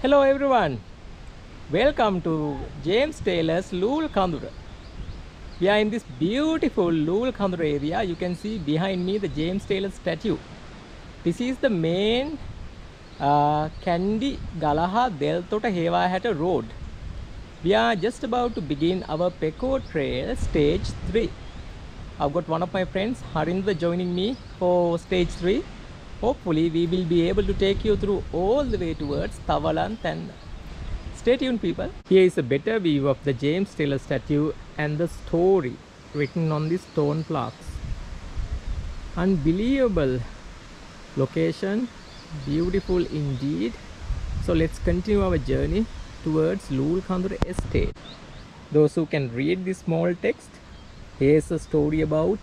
Hello everyone, welcome to James Taylor's Loolecondera. We are in this beautiful Loolecondera area. You can see behind me the James Taylor statue. This is the main Kandy Galaha Deltota Hewahata road. We are just about to begin our Pekoe Trail stage 3. I've got one of my friends, Harinder, joining me for stage 3. Hopefully we will be able to take you through all the way towards Tawalantenne. Stay tuned, people. Here is a better view of the James Taylor statue and the story written on these stone plaques. Unbelievable location, beautiful indeed. So let's continue our journey towards Loolecondera estate. Those who can read this small text, here's a story about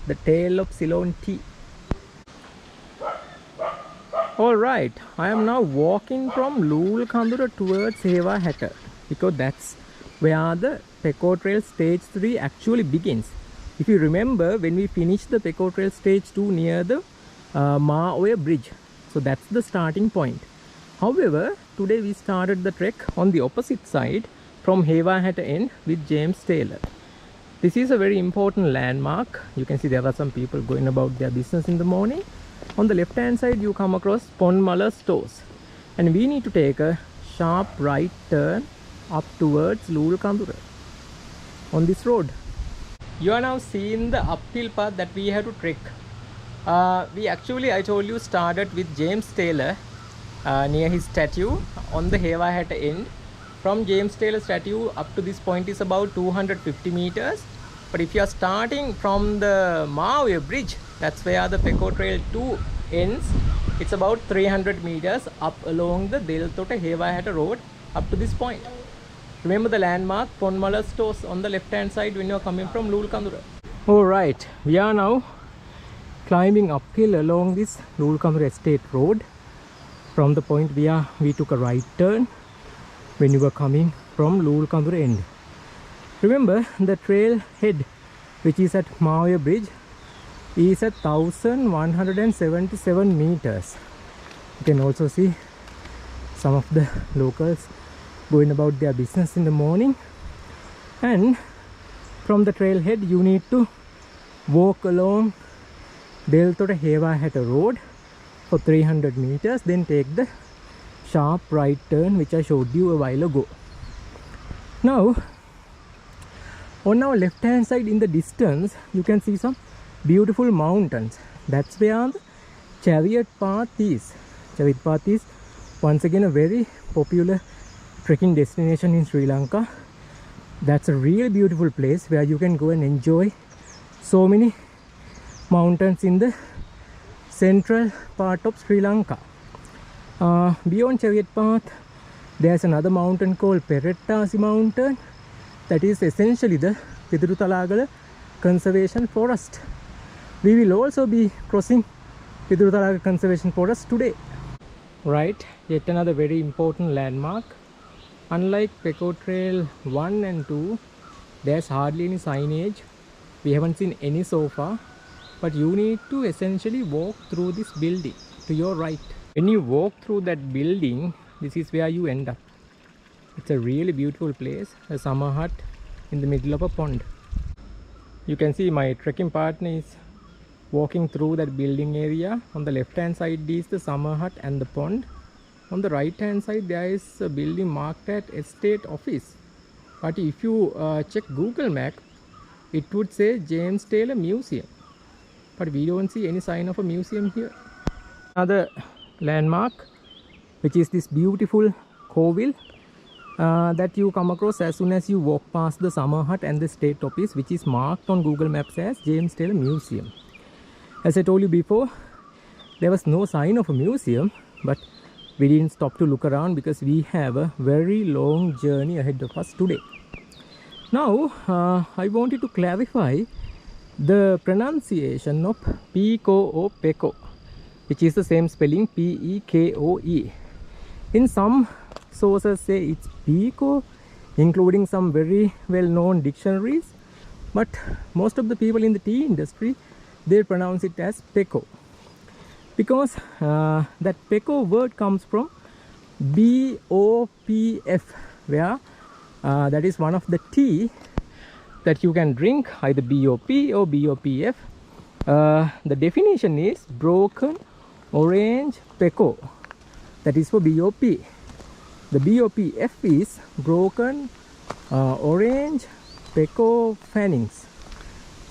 the tale of Ceylon tea. Alright, I am now walking from Loolecondera towards Hewahata because that's where the Pekoe Trail stage 3 actually begins. If you remember, when we finished the Pekoe Trail stage 2 near the Maoya bridge, so that's the starting point. However, today we started the trek on the opposite side from Hewahata end with James Taylor. This is a very important landmark. You can see there are some people going about their business in the morning. On the left hand side you come across Ponmala stores, and we need to take a sharp right turn up towards Loolecondera on this road. You are now seeing the uphill path that we have to trek. We actually, I told you, started with James Taylor near his statue on the Hewahata end. From James Taylor statue up to this point is about 250 meters. But if you are starting from the Maoya bridge, that's where the Pekoe Trail 2 ends. It's about 300 meters up along the Deltota Hewahata road up to this point. Remember the landmark Ponmala stores on the left hand side when you are coming from Loolecondera. Alright, we are now climbing uphill along this Loolecondera estate road from the point where we took a right turn when you were coming from Loolecondera end. Remember, the trail head, which is at Maoya bridge, is at 1177 meters. You can also see some of the locals going about their business in the morning. And from the trailhead you need to walk along Deltota Hewahata road for 300 meters, then take the sharp right turn which I showed you a while ago. Now on our left hand side in the distance you can see some beautiful mountains. That's where the chariot path is. Chariot path is once again a very popular trekking destination in Sri Lanka. That's a really beautiful place where you can go and enjoy so many mountains in the central part of Sri Lanka. Beyond chariot path there's another mountain called Perettasi mountain. That is essentially the Piduruthalagala Conservation Forest. We will also be crossing Piduruthalagala Conservation Forest today. Right, yet another very important landmark. Unlike Pekoe Trail 1 and 2, there's hardly any signage. We haven't seen any so far. But you need to essentially walk through this building to your right. When you walk through that building, this is where you end up. It's a really beautiful place, a summer hut in the middle of a pond. You can see my trekking partner is walking through that building area. On the left hand side is the summer hut and the pond. On the right hand side there is a building marked at estate office. But if you check Google Map, it would say James Taylor Museum. But we don't see any sign of a museum here. Another landmark, which is this beautiful Kovil that you come across as soon as you walk past the summer hut and the state office, which is marked on Google Maps as James Taylor Museum. As I told you before, there was no sign of a museum, but we didn't stop to look around because we have a very long journey ahead of us today. Now I wanted to clarify the pronunciation of Pekoe or Pekoe, which is the same spelling P-E-K-O-E. In some sources say it's Pekoe, including some very well-known dictionaries, but most of the people in the tea industry, they pronounce it as Pekoe, because that Pekoe word comes from BOPF, where that is one of the tea that you can drink, either BOP or BOPF. The definition is broken orange Pekoe, that is for BOP. The BOPF is broken orange Pekoe fannings.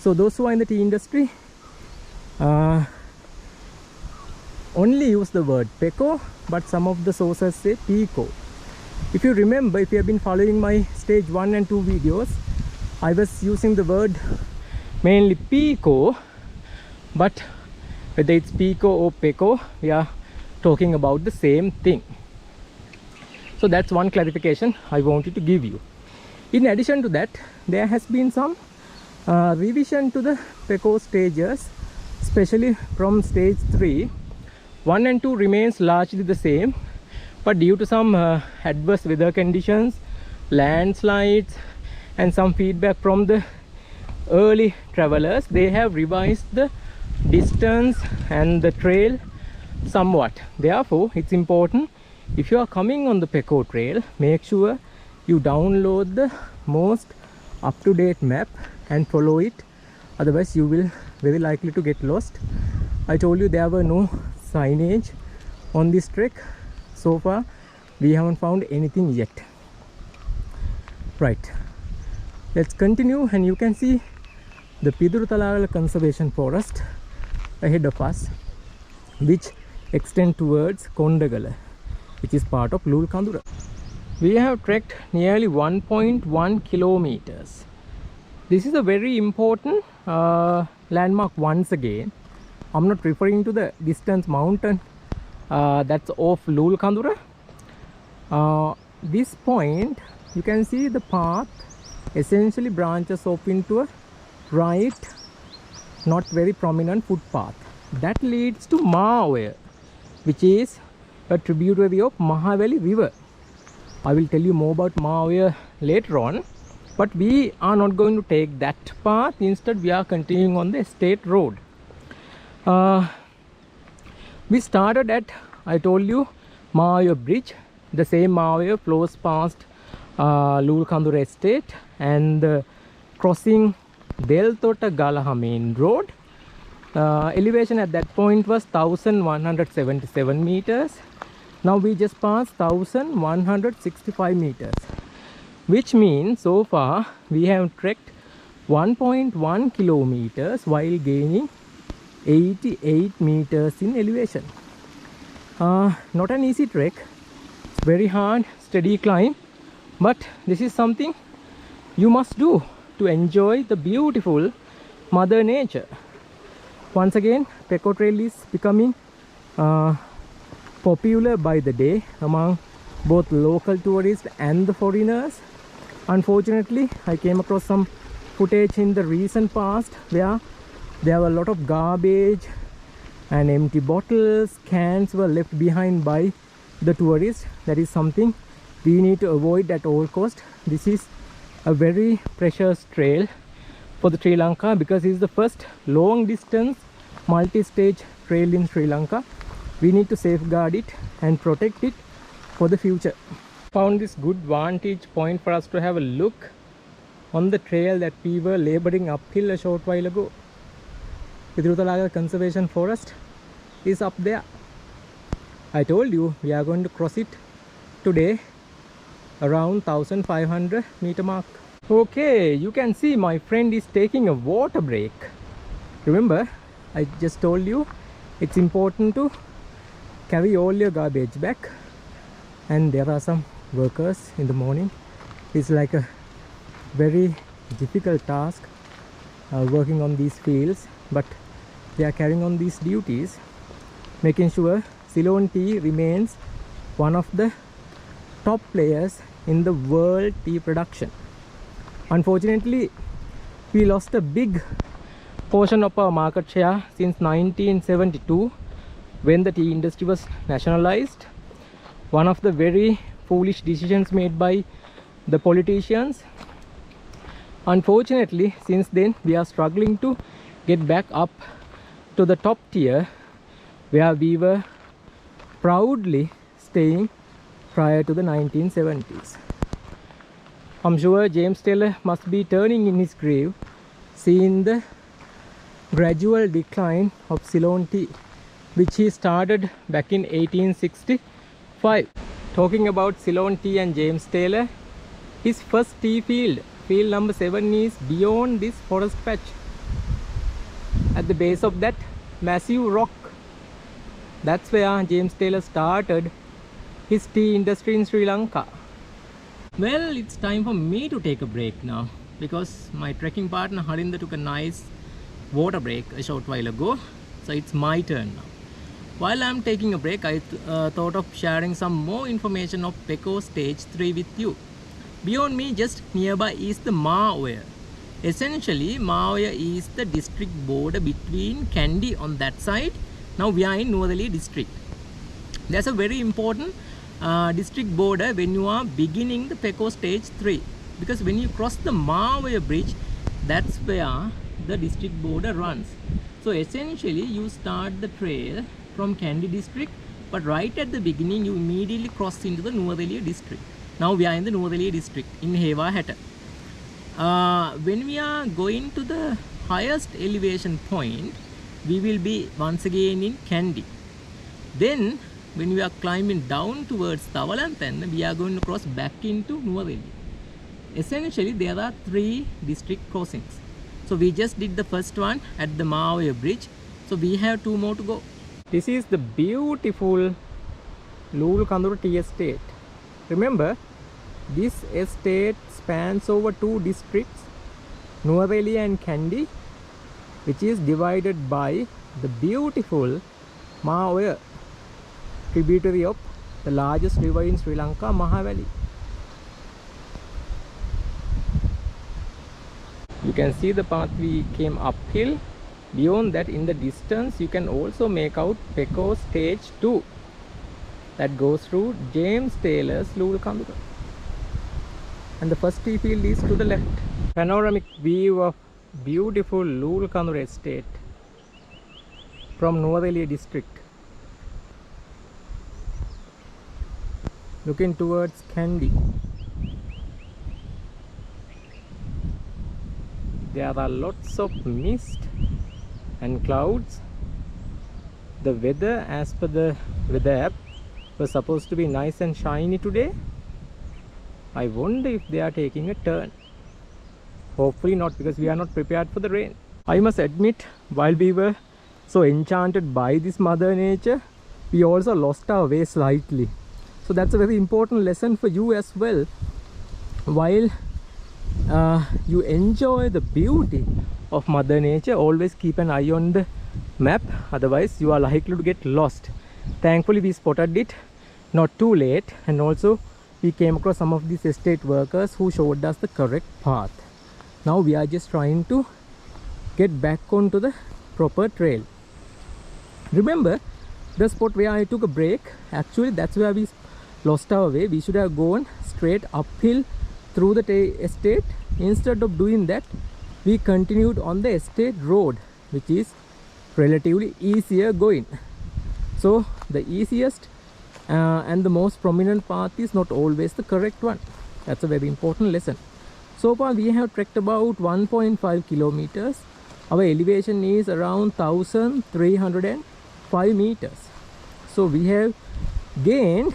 So those who are in the tea industry only use the word Pekoe, but some of the sources say Pekoe. If you remember, if you have been following my stage 1 and 2 videos, I was using the word mainly Pekoe, but whether it's Pekoe or Pekoe, we are talking about the same thing. So that's one clarification I wanted to give you. In addition to that, there has been some revision to the Pekoe stages, especially from stage 3. 1 and 2 remains largely the same, but due to some adverse weather conditions, landslides, and some feedback from the early travelers, they have revised the distance and the trail somewhat. Therefore, it's important, if you are coming on the Pekoe Trail, make sure you download the most up-to-date map and follow it. Otherwise, you will very likely to get lost. I told you there were no signage on this trek. So far, we haven't found anything yet. Right, let's continue, and you can see the Piduruthalagala Conservation Forest ahead of us, which extend towards Kondagala, which is part of Loolecondera. We have trekked nearly 1.1 kilometers. This is a very important landmark once again. I'm not referring to the distance mountain that's off Loolecondera. This point, you can see the path essentially branches off into a right, not very prominent footpath that leads to Maawaya, which is a tributary of Mahaveli River. I will tell you more about Maawaya later on, but we are not going to take that path. Instead, we are continuing on the state road. We started at, I told you, Maawaya Bridge. The same Maawaya flows past Loolecondera Estate, and crossing Deltota Galaha main road. Elevation at that point was 1177 meters. Now we just passed 1165 meters, which means so far we have trekked 1.1 kilometers while gaining 88 meters in elevation. Not an easy trek. It's very hard, steady climb, but this is something you must do to enjoy the beautiful Mother Nature. Once again, Pekoe Trail is becoming popular by the day among both local tourists and the foreigners. Unfortunately, I came across some footage in the recent past where there were a lot of garbage and empty bottles, cans were left behind by the tourists. That is something we need to avoid at all cost. This is a very precious trail for the Sri Lanka, because it is the first long distance multi-stage trail in Sri Lanka. We need to safeguard it and protect it for the future. Found this good vantage point for us to have a look on the trail that we were laboring uphill a short while ago. Piduruthalagala Conservation Forest is up there. I told you we are going to cross it today around 1500 meter mark. Okay, you can see my friend is taking a water break. Remember, I just told you it's important to carry all your garbage back, and there are some workers in the morning. It's like a very difficult task working on these fields, but they are carrying on these duties, making sure Ceylon tea remains one of the top players in the world tea production. Unfortunately, we lost a big portion of our market share since 1972, when the tea industry was nationalized. One of the very foolish decisions made by the politicians. Unfortunately, since then we are struggling to get back up to the top tier where we were proudly staying prior to the 1970s. I'm sure James Taylor must be turning in his grave, seeing the gradual decline of Ceylon tea, which he started back in 1865. Talking about Ceylon tea and James Taylor, his first tea field, field number 7, is beyond this forest patch. At the base of that massive rock, that's where James Taylor started his tea industry in Sri Lanka. Well, it's time for me to take a break now, because my trekking partner Harinda took a nice water break a short while ago, so it's my turn now. While I'm taking a break, I thought of sharing some more information of Pekoe Stage 3 with you. Beyond me, just nearby, is the Maoya. Essentially, Maoya is the district border between Kandy on that side. Now we are in Nuwara Eliya district. That's a very important district border when you are beginning the Pekoe Stage 3, because when you cross the Maoya bridge, that's where the district border runs. So essentially you start the trail from Kandy district, but right at the beginning you immediately cross into the Nuwara Eliya district. Now we are in the Nuwara Eliya district in Hatton. When we are going to the highest elevation point, we will be once again in Kandy. Then when we are climbing down towards Tawalantenne, we are going to cross back into Nuwara Eliya. Essentially there are 3 district crossings. So we just did the first one at the Maoya bridge, so we have 2 more to go. This is the beautiful Loolecondera tea estate. Remember, this estate spans over 2 districts, Nuwara Eliya and Kandy, which is divided by the beautiful Maoya, tributary of the largest river in Sri Lanka, Mahavali. You can see the path we came uphill. Beyond that, in the distance, you can also make out Pekoe Stage 2 that goes through James Taylor's Loolecondera. And the first tea field is to the left. Panoramic view of beautiful Loolecondera estate from Nuwara Eliya district. Looking towards Kandy. There are lots of mist and clouds. The weather, as per the weather app, was supposed to be nice and shiny today. I wonder if they are taking a turn. Hopefully not, because we are not prepared for the rain. I must admit, while we were so enchanted by this Mother Nature, we also lost our way slightly. So that's a very important lesson for you as well. While you enjoy the beauty of Mother Nature, always keep an eye on the map, otherwise you are likely to get lost. Thankfully we spotted it not too late, and also we came across some of these estate workers who showed us the correct path. Now we are just trying to get back onto the proper trail. Remember the spot where I took a break? Actually that's where we lost our way. We should have gone straight uphill through the estate. Instead of doing that, we continued on the estate road, which is relatively easier going. So the easiest and the most prominent path is not always the correct one. That's a very important lesson. So far we have trekked about 1.5 kilometers. Our elevation is around 1305 meters. So we have gained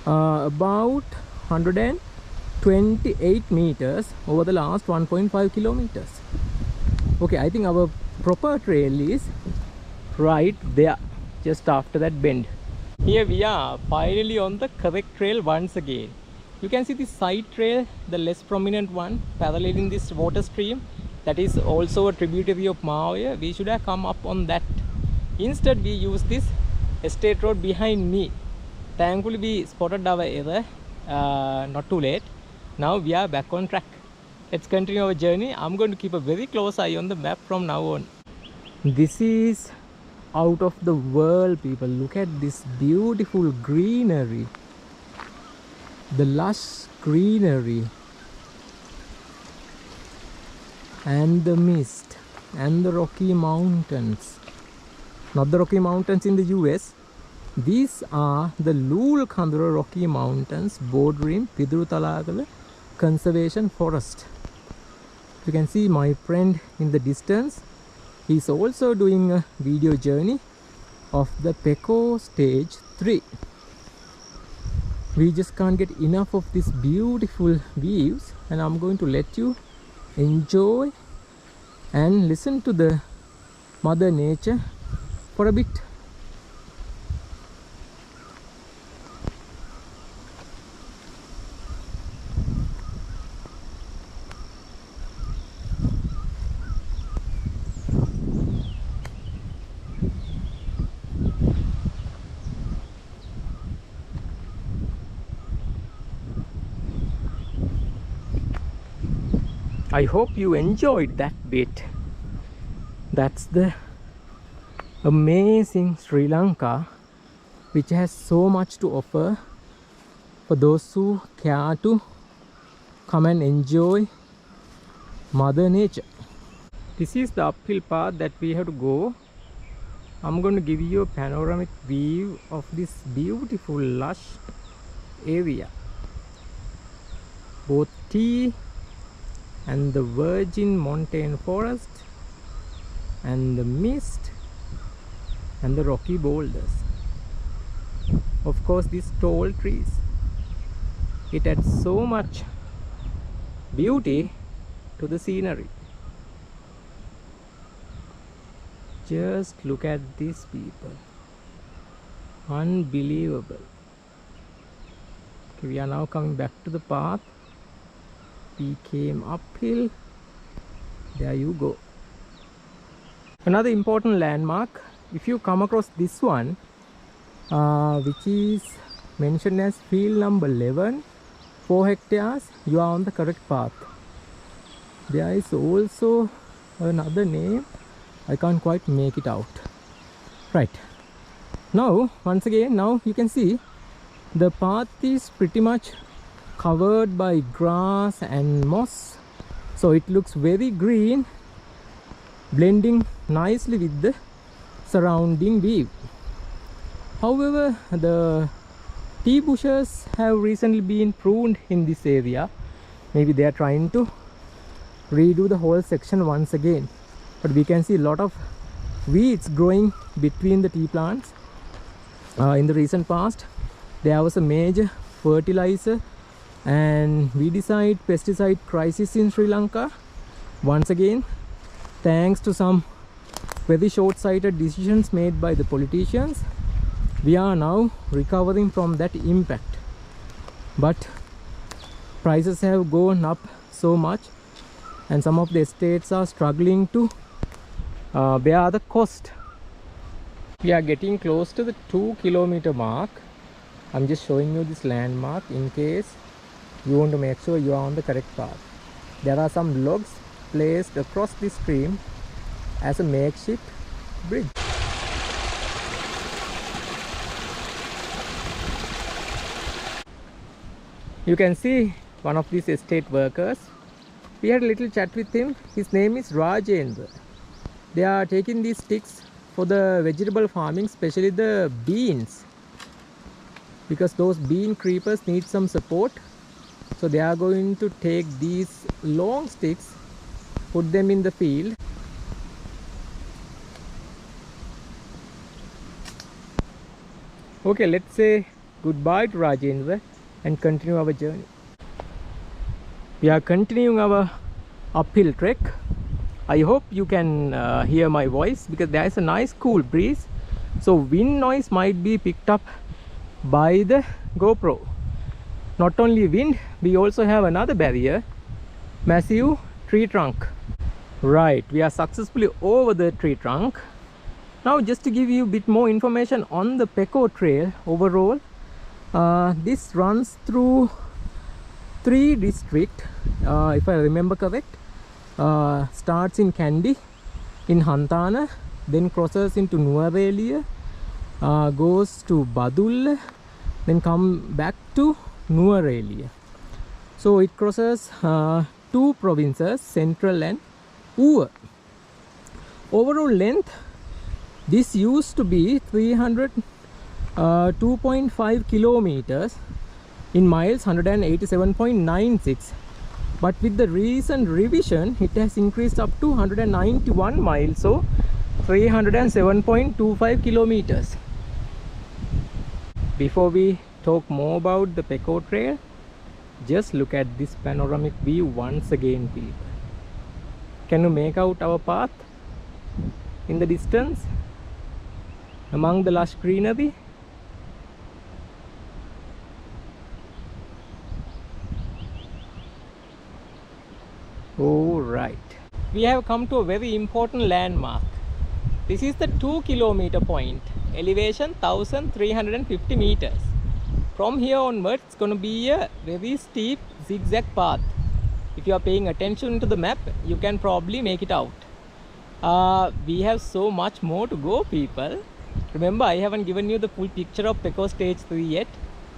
about 128 meters over the last 1.5 kilometers. Okay, I think our proper trail is right there, just after that bend. Here we are, finally on the correct trail once again. You can see the side trail, the less prominent one, paralleling this water stream. That is also a tributary of Maoya. We should have come up on that. Instead, we used this estate road behind me. Thankfully, we spotted our error not too late. Now we are back on track. Let's continue our journey. I'm going to keep a very close eye on the map from now on. This is out of the world, people. Look at this beautiful greenery, the lush greenery, and the mist, and the Rocky Mountains. Not the Rocky Mountains in the US, These are the Loolecondera Rocky Mountains bordering Piduruthalagala Conservation Forest. You can see my friend in the distance. He's also doing a video journey of the Pekoe Stage 3. We just can't get enough of these beautiful views, and I'm going to let you enjoy and listen to the Mother Nature for a bit. I hope you enjoyed that bit. That's the amazing Sri Lanka, which has so much to offer for those who care to come and enjoy Mother Nature. This is the uphill path that we have to go. I'm going to give you a panoramic view of this beautiful lush area. Both tea and the virgin montane forest and the mist and the rocky boulders. Of course, these tall trees. It adds so much beauty to the scenery. Just look at these people. Unbelievable. Okay, we are now coming back to the path. We came uphill. There you go. Another important landmark, if you come across this one, which is mentioned as field number 11, 4 hectares, you are on the correct path. There is also another name, I can't quite make it out. Right. Now, once again, now you can see the path is pretty much covered by grass and moss, so it looks very green, blending nicely with the surrounding view. However, the tea bushes have recently been pruned in this area. Maybe they are trying to redo the whole section once again, but we can see a lot of weeds growing between the tea plants. In the recent past, there was a major fertilizer and weedicide pesticide crisis in Sri Lanka. Once again, thanks to some very short-sighted decisions made by the politicians, we are now recovering from that impact. But prices have gone up so much, and some of the estates are struggling to bear the cost. We are getting close to the 2-kilometer mark. I'm just showing you this landmark in case you want to make sure you are on the correct path. There are some logs placed across the stream as a makeshift bridge. You can see one of these estate workers. We had a little chat with him. His name is Rajendra. They are taking these sticks for the vegetable farming, especially the beans, because those bean creepers need some support. So they are going to take these long sticks, put them in the field. Okay, let's say goodbye to Rajendra and continue our journey. We are continuing our uphill trek. I hope you can hear my voice, because there is a nice cool breeze, so wind noise might be picked up by the GoPro. Not only wind, we also have another barrier, massive tree trunk. Right, we are successfully over the tree trunk. Now, just to give you a bit more information on the Pekoe Trail overall, this runs through 3 districts, if I remember correct. Starts in Kandy, in Hantana, then crosses into Nuwara Eliya, goes to Badulla, then come back to Nuwara Eliya. So it crosses 2 provinces, Central and Uva. Overall length, this used to be 300 2.5 kilometers. In miles 187.96, but with the recent revision it has increased up to 191 miles, so 307.25 kilometers. Before we talk more about the Pekoe Trail, just look at this panoramic view once again, people. Can you make out our path in the distance among the lush greenery? Alright, we have come to a very important landmark. This is the 2-kilometer point, elevation 1350 meters. From here onwards, it's going to be a very steep zigzag path. If you are paying attention to the map, you can probably make it out. We have so much more to go, people. Remember, I haven't given you the full picture of Pekoe Stage 3 yet.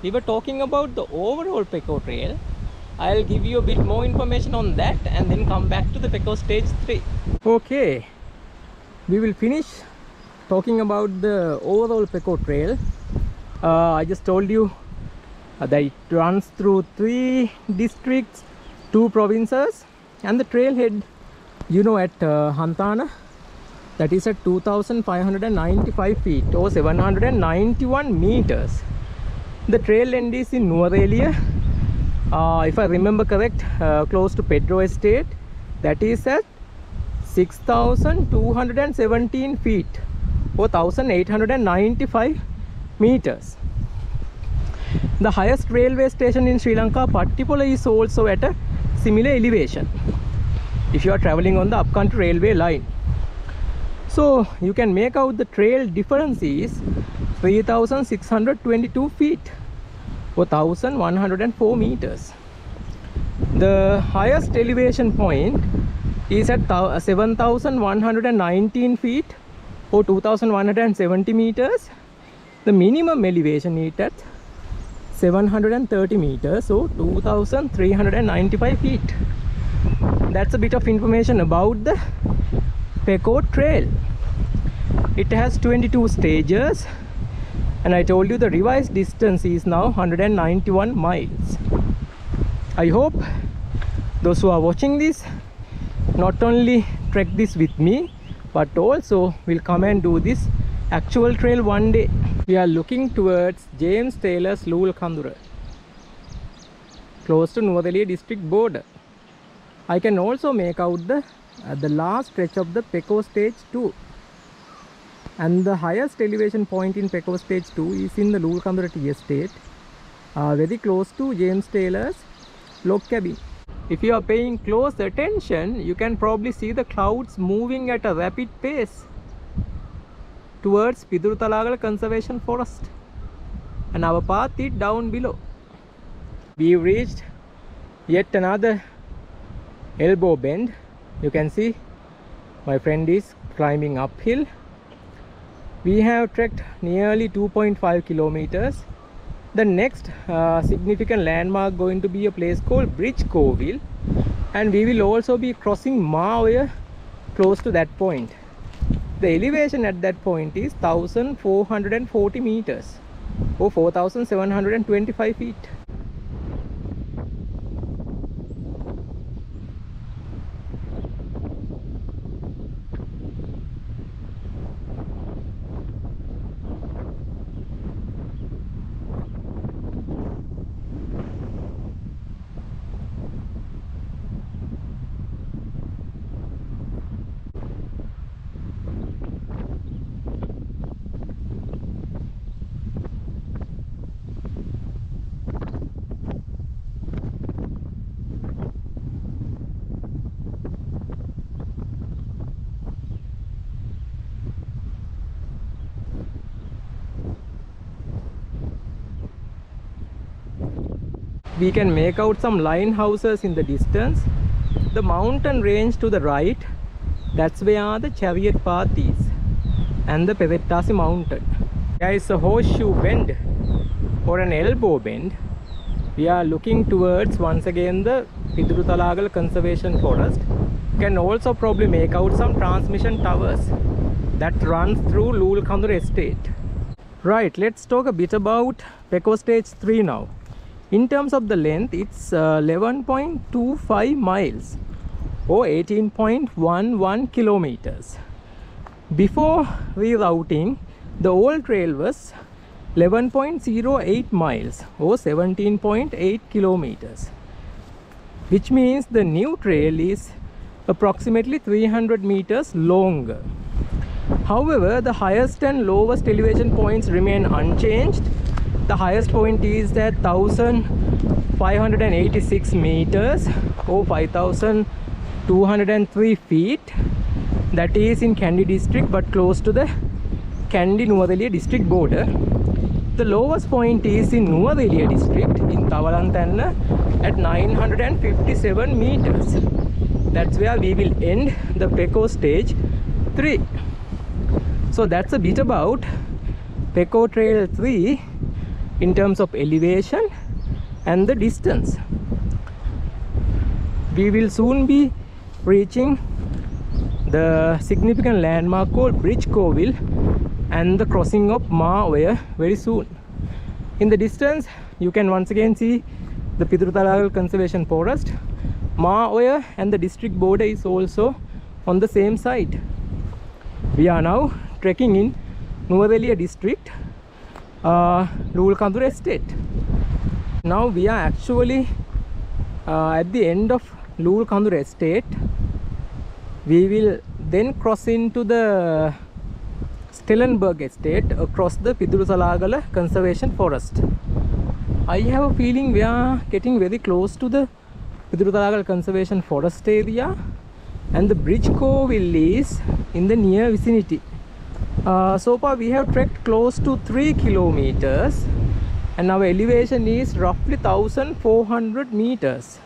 We were talking about the overall Pekoe Trail. I'll give you a bit more information on that and then come back to the Pekoe Stage 3. Okay, we will finish talking about the overall Pekoe Trail. I just told you that it runs through 3 districts, 2 provinces, and the trailhead, you know, at Hantana, that is at 2595 feet or 791 meters. The trail end is in Nuwara Eliya. If I remember correct, close to Pedro Estate, that is at 6,217 feet or 1,895 meters. The highest railway station in Sri Lanka, Pattipala, is also at a similar elevation if you are traveling on the upcountry railway line. So you can make out the trail difference is 3,622 feet or 1,104 meters. The highest elevation point is at 7,119 feet or 2,170 meters. The minimum elevation is at 730 meters or 2,395 feet. That's a bit of information about the Pekoe Trail. It has 22 stages, and I told you the revised distance is now 191 miles. I hope those who are watching this not only trek this with me, but also will come and do this actual trail one day. We are looking towards James Taylor's Loolecondera, close to Nuwara Eliya district border. I can also make out the last stretch of the Pekoe Stage 2. And the highest elevation point in Pekoe Stage 2 is in the Loolecondera Tea Estate, very close to James Taylor's log cabin. If you are paying close attention, you can probably see the clouds moving at a rapid pace towards Haputale Conservation Forest, and our path is down below. We reached yet another elbow bend. You can see my friend is climbing uphill. We have trekked nearly 2.5 kilometers. The next significant landmark going to be a place called Bridge Coville, and we will also be crossing Mawaya close to that point. The elevation at that point is 1,440 meters or 4,725 feet. We can make out some line houses in the distance. The mountain range to the right, that's where the chariot path is, and the Pevettasi mountain. There is a horseshoe bend or an elbow bend. We are looking towards once again the Haputale Conservation Forest. You can also probably make out some transmission towers that runs through Loolecondera estate. Right, let's talk a bit about Pekoe Stage 3 now. In terms of the length, it's 11.25 miles or 18.11 kilometers. Before rerouting, the old trail was 11.08 miles or 17.8 kilometers, which means the new trail is approximately 300 meters longer. However, the highest and lowest elevation points remain unchanged. The highest point is at 1586 meters or 5203 feet. That is in Kandy district, but close to the Kandy Nuwara Eliya district border. The lowest point is in Nuwara Eliya district in Tawalantenne at 957 meters. That's where we will end the Pekoe Stage 3. So that's a bit about Pekoe Trail 3 in terms of elevation and the distance. We will soon be reaching the significant landmark called Bridge Coville and the crossing of Maawaya very soon. In the distance, you can once again see the Haputale Conservation Forest. Maawaya and the district border is also on the same side. We are now trekking in Nuwara Eliya district, Loolecondera estate. Now we are actually at the end of Loolecondera estate. We will then cross into the Stellenberg estate across the Haputale Conservation Forest. I have a feeling we are getting very close to the Haputale Conservation Forest area, and the Bridge Coville is in the near vicinity. So far we have trekked close to 3 kilometers and our elevation is roughly 1400 meters.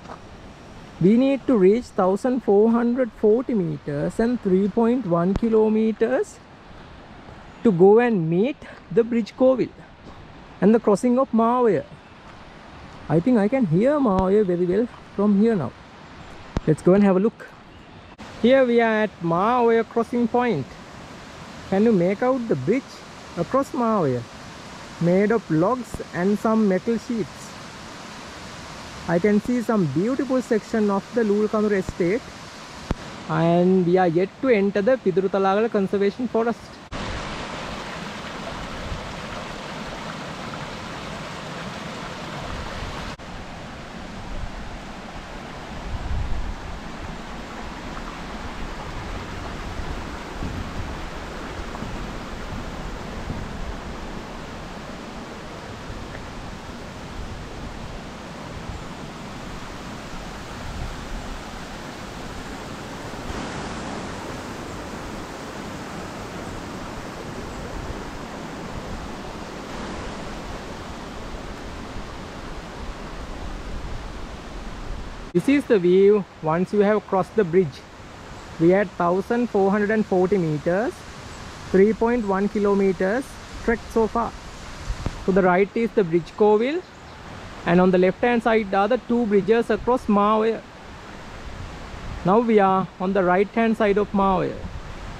We need to reach 1440 meters and 3.1 kilometers to go and meet the Bridge Coville and the crossing of Maawaya. I think I can hear Maawaya very well from here now. Let's go and have a look. Here we are at Maawaya crossing point. Can you make out the bridge across Maawaya, made of logs and some metal sheets? I can see some beautiful section of the Loolecondera estate, and we are yet to enter the Haputale Conservation Forest. This is the view once you have crossed the bridge. We are at 1440 meters, 3.1 kilometers trekked so far. To the right is the Bridge Coville, and on the left hand side are the two bridges across Maawaya. Now we are on the right hand side of Maawaya.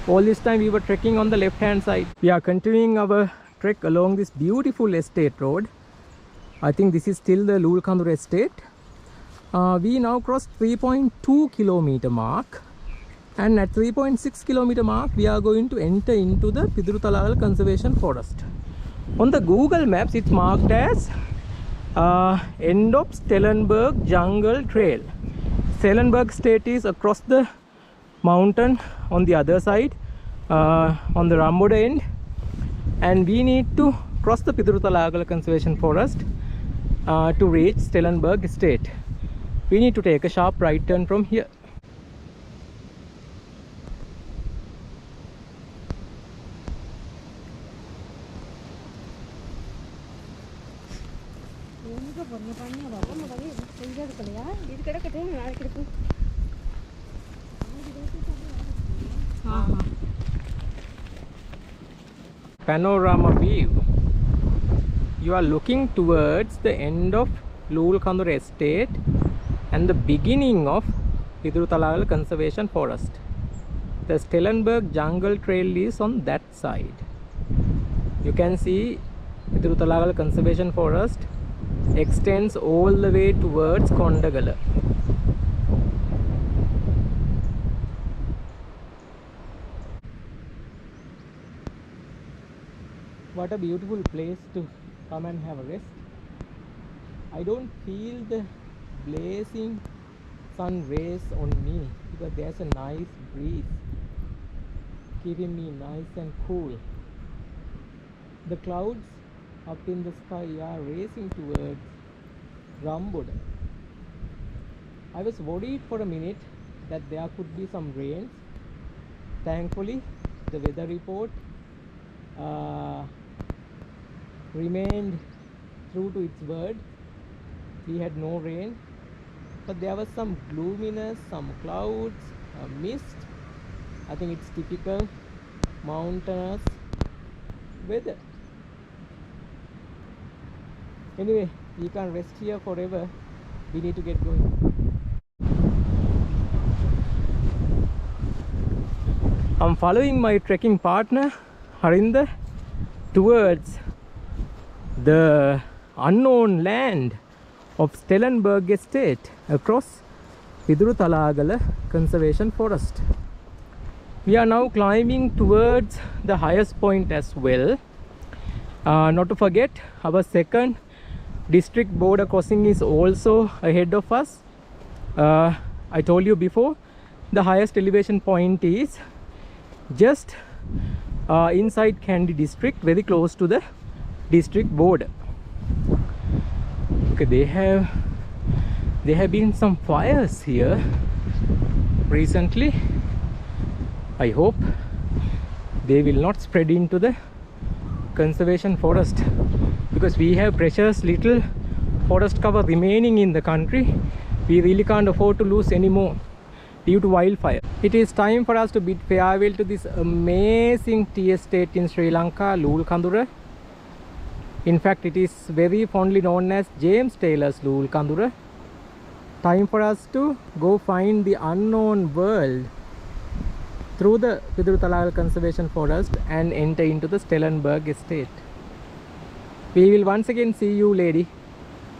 All this time we were trekking on the left hand side. We are continuing our trek along this beautiful estate road. I think this is still the Loolecondera estate. We now crossed 3.2 kilometer mark, and at 3.6 kilometer mark we are going to enter into the Haputale Conservation Forest. On the Google Maps it's marked as end of Stellenberg Jungle Trail. Stellenberg State is across the mountain on the other side, on the Ramboda end, and we need to cross the Haputale Conservation Forest to reach Stellenberg State. We need to take a sharp right turn from here. Panorama view. You are looking towards the end of Loolecondera estate and the beginning of Haputale Conservation Forest. The Stellenberg Jungle Trail is on that side. You can see Talagala Conservation Forest extends all the way towards Kondagala. What a beautiful place to come and have a rest. I don't feel the blazing sun rays on me because there's a nice breeze keeping me nice and cool. The clouds up in the sky are racing towards Ramboda. I was worried for a minute that there could be some rains. Thankfully, the weather report remained true to its word. We had no rain, but there was some gloominess, some clouds, a mist. I think it's typical mountainous weather. Anyway, we can't rest here forever. We need to get going. I'm following my trekking partner Harinder towards the unknown land of Stellenberg Estate across Talagala Conservation Forest. We are now climbing towards the highest point as well. Not to forget, our second district border crossing is also ahead of us. I told you before, the highest elevation point is just inside Kandy district, very close to the district border. Okay, there have been some fires here recently. I hope they will not spread into the conservation forest, because we have precious little forest cover remaining in the country. We really can't afford to lose any more due to wildfire. It is time for us to bid farewell to this amazing tea estate in Sri Lanka, Loolecondera. In fact, it is very fondly known as James Taylor's Loolecondera. Time for us to go find the unknown world through the Talagala Conservation Forest and enter into the Stellenberg Estate. We will once again see you, lady.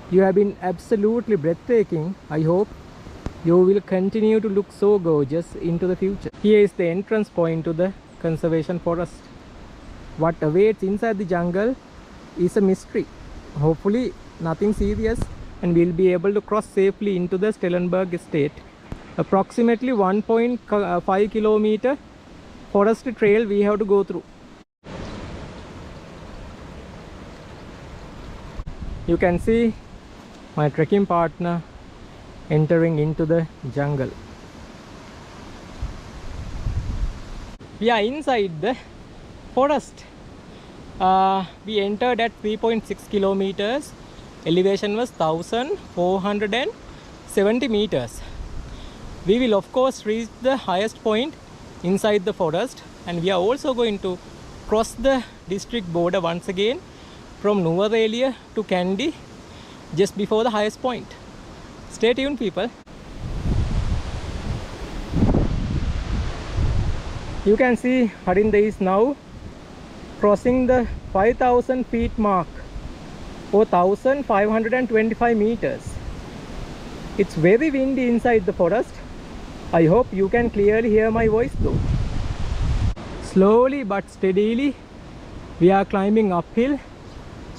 You have been absolutely breathtaking. I hope you will continue to look so gorgeous into the future. Here is the entrance point to the conservation forest. What awaits inside the jungle is a mystery. Hopefully nothing serious, and we'll be able to cross safely into the Stellenberg Estate. Approximately 1.5 kilometer forest trail we have to go through. You can see my trekking partner entering into the jungle. We are inside the forest. We entered at 3.6 kilometers. Elevation was 1470 meters. We will of course reach the highest point inside the forest, and we are also going to cross the district border once again from Nuwara Eliya to Kandy just before the highest point. Stay tuned, people. You can see Harinder is now crossing the 5,000 feet mark, or 1,525 meters. It's very windy inside the forest. I hope you can clearly hear my voice though. Slowly but steadily we are climbing uphill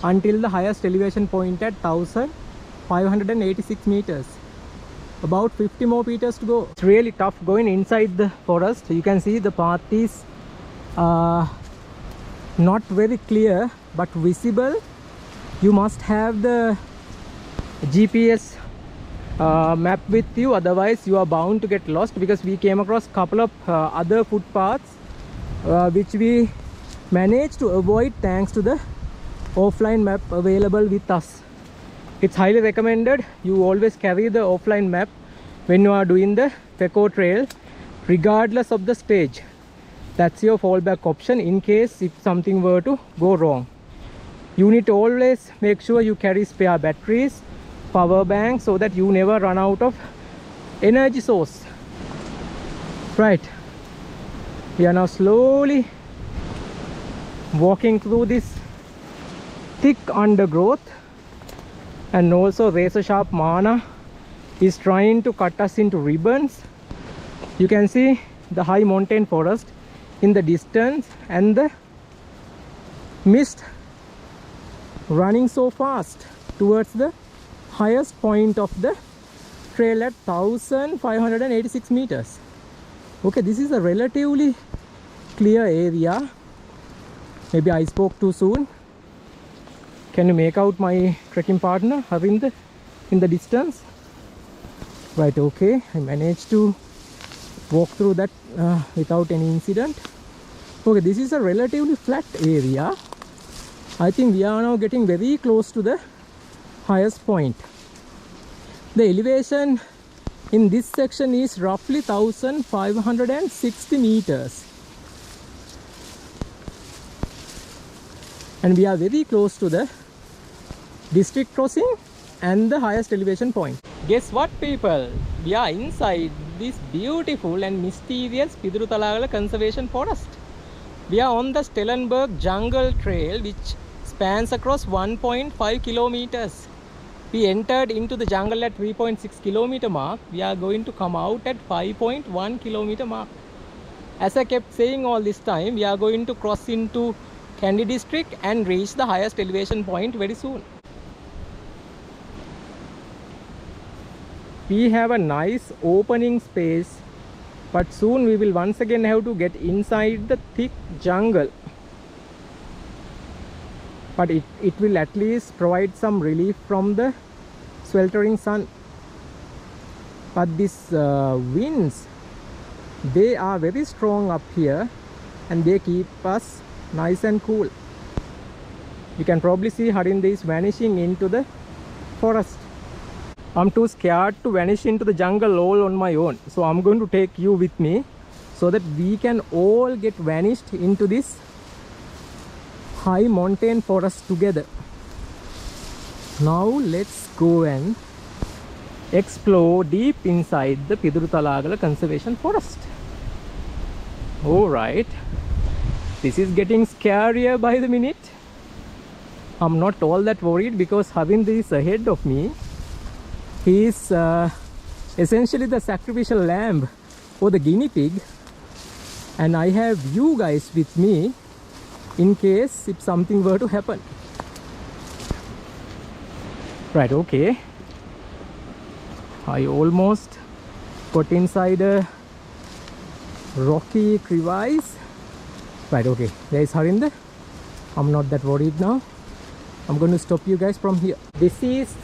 until the highest elevation point at 1,586 meters. About 50 more meters to go. It's really tough going inside the forest. You can see the path is not very clear but visible. You must have the GPS map with you, otherwise you are bound to get lost, because we came across a couple of other footpaths which we managed to avoid thanks to the offline map available with us. It's highly recommended you always carry the offline map when you are doing the Pekoe Trail, regardless of the stage. That's your fallback option in case if something were to go wrong. You need to always make sure you carry spare batteries, power bank, so that you never run out of energy source. Right, we are now slowly walking through this thick undergrowth, and also razor sharp mana is trying to cut us into ribbons. You can see the high montane forest in the distance and the mist running so fast towards the highest point of the trail at 1586 meters. Okay, this is a relatively clear area. Maybe I spoke too soon. Can you make out my trekking partner Harinder in the distance? Right, okay, I managed to walk through that without any incident. Okay, this is a relatively flat area. I think we are now getting very close to the highest point. The elevation in this section is roughly 1560 meters. And we are very close to the district crossing and the highest elevation point. Guess what, people? We are inside this beautiful and mysterious Piduruthalagala Conservation Forest. We are on the Stellenberg Jungle Trail, which spans across 1.5 kilometers. We entered into the jungle at 3.6 kilometer mark. We are going to come out at 5.1 kilometer mark. As I kept saying all this time, we are going to cross into Kandy district and reach the highest elevation point very soon. We have a nice opening space, but soon we will once again have to get inside the thick jungle. But it will at least provide some relief from the sweltering sun. But these winds, they are very strong up here and they keep us nice and cool. You can probably see Harinder is vanishing into the forest. I'm too scared to vanish into the jungle all on my own, so I'm going to take you with me so that we can all get vanished into this high montane forest together. Now let's go and explore deep inside the Piduruthalagala Conservation Forest. Alright, this is getting scarier by the minute. I'm not all that worried because Harinder is ahead of me. He is essentially the sacrificial lamb or the guinea pig, and I have you guys with me in case if something were to happen. Right, okay, I almost got inside a rocky crevice. Right, okay, there is Harinder. I'm not that worried now. I'm going to stop you guys from here. This is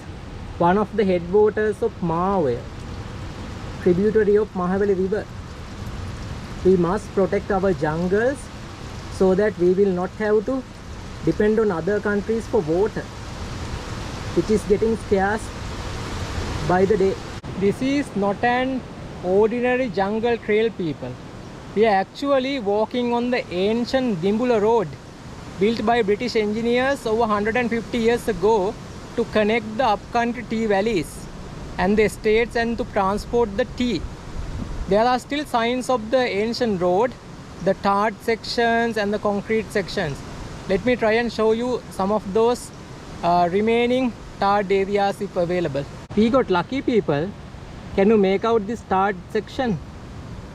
one of the headwaters of Mahawaya, tributary of Mahaweli River. We must protect our jungles so that we will not have to depend on other countries for water, which is getting scarce by the day. This is not an ordinary jungle trail, people. We are actually walking on the ancient Dimbula road built by British engineers over 150 years ago to connect the upcountry tea valleys and the estates and to transport the tea. There are still signs of the ancient road, the tarred sections and the concrete sections. Let me try and show you some of those remaining tarred areas if available. We got lucky, people. Can you make out this tarred section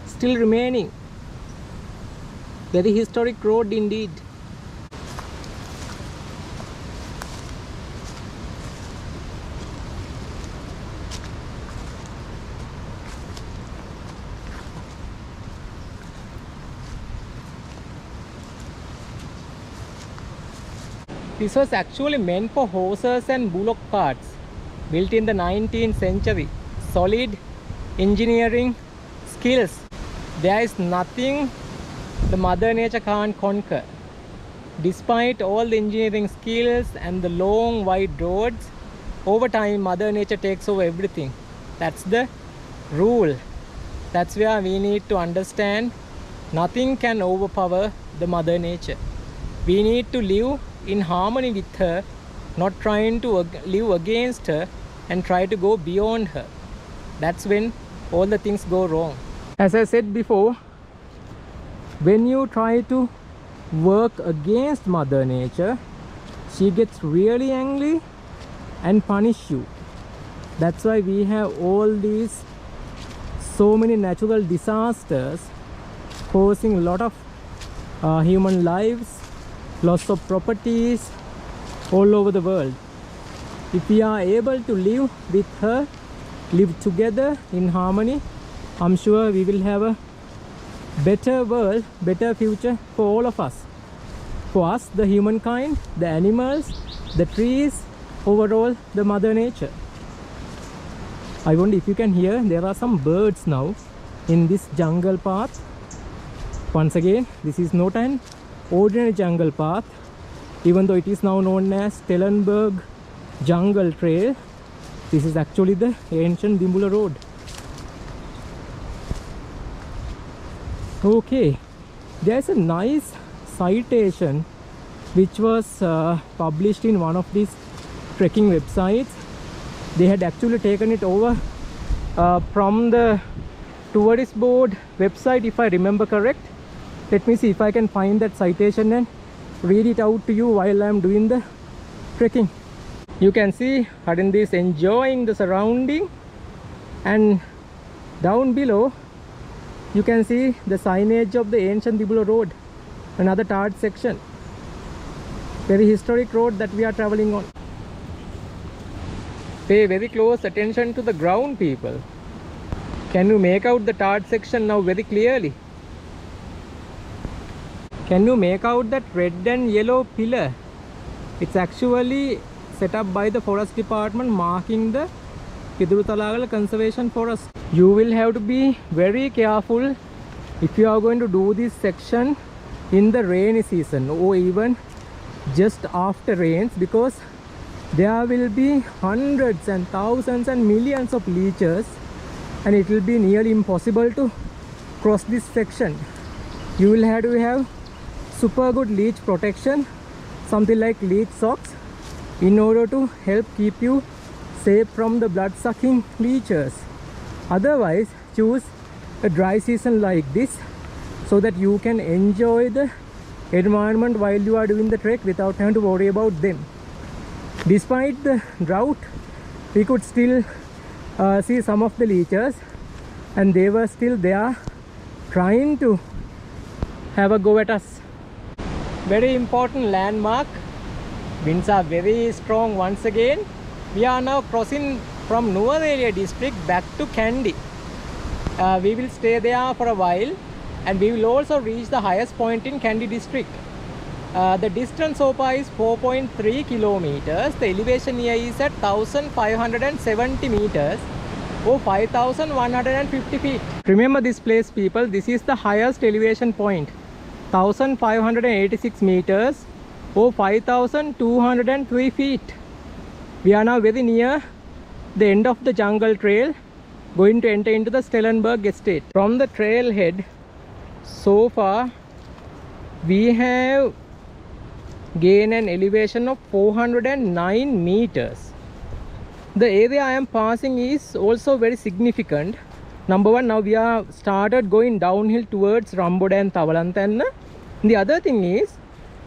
still remaining? Very historic road indeed. This was actually meant for horses and bullock carts, built in the 19th century. Solid engineering skills. There is nothing the Mother Nature can't conquer. Despite all the engineering skills and the long wide roads, over time Mother Nature takes over everything. That's the rule. That's where we need to understand nothing can overpower the Mother Nature. We need to live in harmony with her, not trying to live against her and try to go beyond her. That's when all the things go wrong. As I said before, when you try to work against Mother Nature, she gets really angry and punish you. That's why we have all these so many natural disasters causing a lot of human lives, loss of properties all over the world. If we are able to live with her, live together in harmony, I'm sure we will have a better world, better future for all of us. For us, the humankind, the animals, the trees, overall the mother nature. I wonder if you can hear, there are some birds now in this jungle path. Once again, this is not an ordinary jungle path, even though it is now known as Stellenberg Jungle Trail. This is actually the ancient Dimbula Road. Okay, there's a nice citation which was published in one of these trekking websites. They had actually taken it over from the tourist board website, if I remember correct. Let me see if I can find that citation and read it out to you while I'm doing the trekking. You can see Hatton is enjoying the surrounding, and down below you can see the signage of the ancient Dimbula Road, another tarred section. Very historic road that we are traveling on. Pay very close attention to the ground, people. Can you make out the tarred section now very clearly? Can you make out that red and yellow pillar? It's actually set up by the forest department marking the Piduruthalagala Conservation Forest. You will have to be very careful if you are going to do this section in the rainy season or even just after rains, because there will be hundreds and thousands and millions of leeches, and it will be nearly impossible to cross this section. You will have to have super good leech protection, something like leech socks, in order to help keep you safe from the blood sucking leeches. Otherwise, choose a dry season like this so that you can enjoy the environment while you are doing the trek without having to worry about them. Despite the drought, we could still see some of the leeches, and they were still there trying to have a go at us. Very important landmark. Winds are very strong once again. We are now crossing from Nuwara Eliya district back to Kandy. We will stay there for a while, and we will also reach the highest point in Kandy district. The distance so far is 4.3 kilometers. The elevation here is at 1570 meters or 5150 feet. Remember this place, people. This is the highest elevation point, 1586 meters or 5203 feet. We are now very near the end of the jungle trail, going to enter into the Stellenberg estate. From the trailhead, so far we have gained an elevation of 409 meters. The area I am passing is also very significant. Number one, now we are started going downhill towards Ramboda and Tawalantenne. The other thing is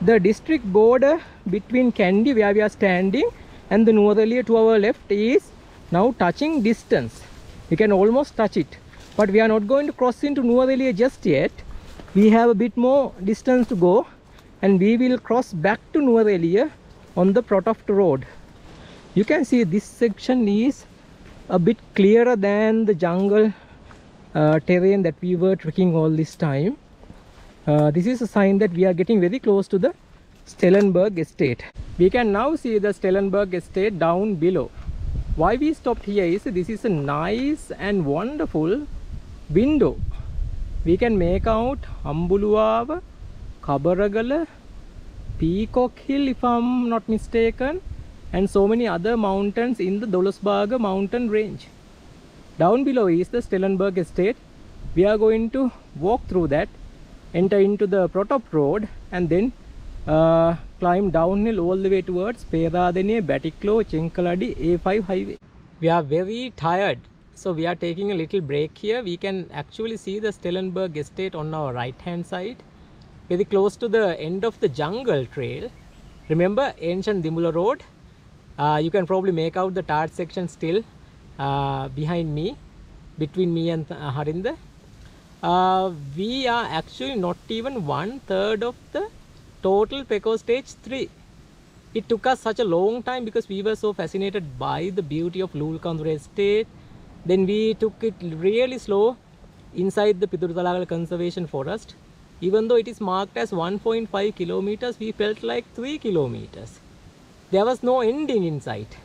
the district border between Kandy, where we are standing, and the Nuwara Eliya to our left is now touching distance. We can almost touch it, but we are not going to cross into Nuwara Eliya just yet. We have a bit more distance to go, and we will cross back to Nuwara Eliya on the Protoft road. You can see this section is a bit clearer than the jungle terrain that we were trekking all this time. This is a sign that we are getting very close to the Stellenberg estate. We can now see the Stellenberg estate down below. Why we stopped here is this is a nice and wonderful window. We can make out Ambuluwava, Kabaragala, Peacock Hill if I am not mistaken, and so many other mountains in the Dolasbaga mountain range. Down below is the Stellenberg estate. We are going to walk through that, enter into the Protop road, and then climb downhill all the way towards Peradeniya, Batiklo, Chenkaladi A5 highway. We are very tired, so we are taking a little break here. We can actually see the Stellenberg estate on our right hand side, very close to the end of the jungle trail. Remember ancient Dimula road? You can probably make out the tar section still behind me, between me and Harinda. We are actually not even 1/3 of the total Pekoe stage 3. It took us such a long time because we were so fascinated by the beauty of Loolecondera estate. Then we took it really slow inside the Piduru Conservation Forest. Even though it is marked as 1.5 kilometers, we felt like 3 kilometers. There was no ending in sight.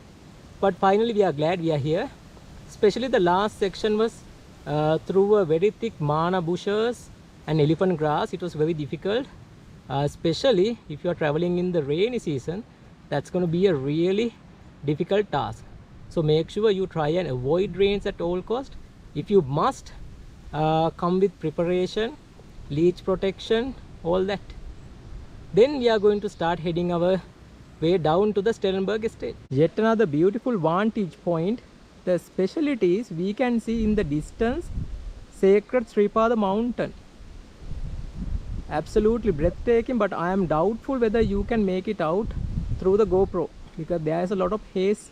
But finally we are glad we are here. Especially the last section was through a very thick mana bushes and elephant grass. It was very difficult, especially if you are traveling in the rainy season. That's going to be a really difficult task. So make sure you try and avoid rains at all cost. If you must, come with preparation, leech protection, all that. Then we are going to start heading our way down to the Stellenberg estate. Yet another beautiful vantage point. The specialty is we can see in the distance sacred Sripada mountain. Absolutely breathtaking, but I am doubtful whether you can make it out through the GoPro because there is a lot of haze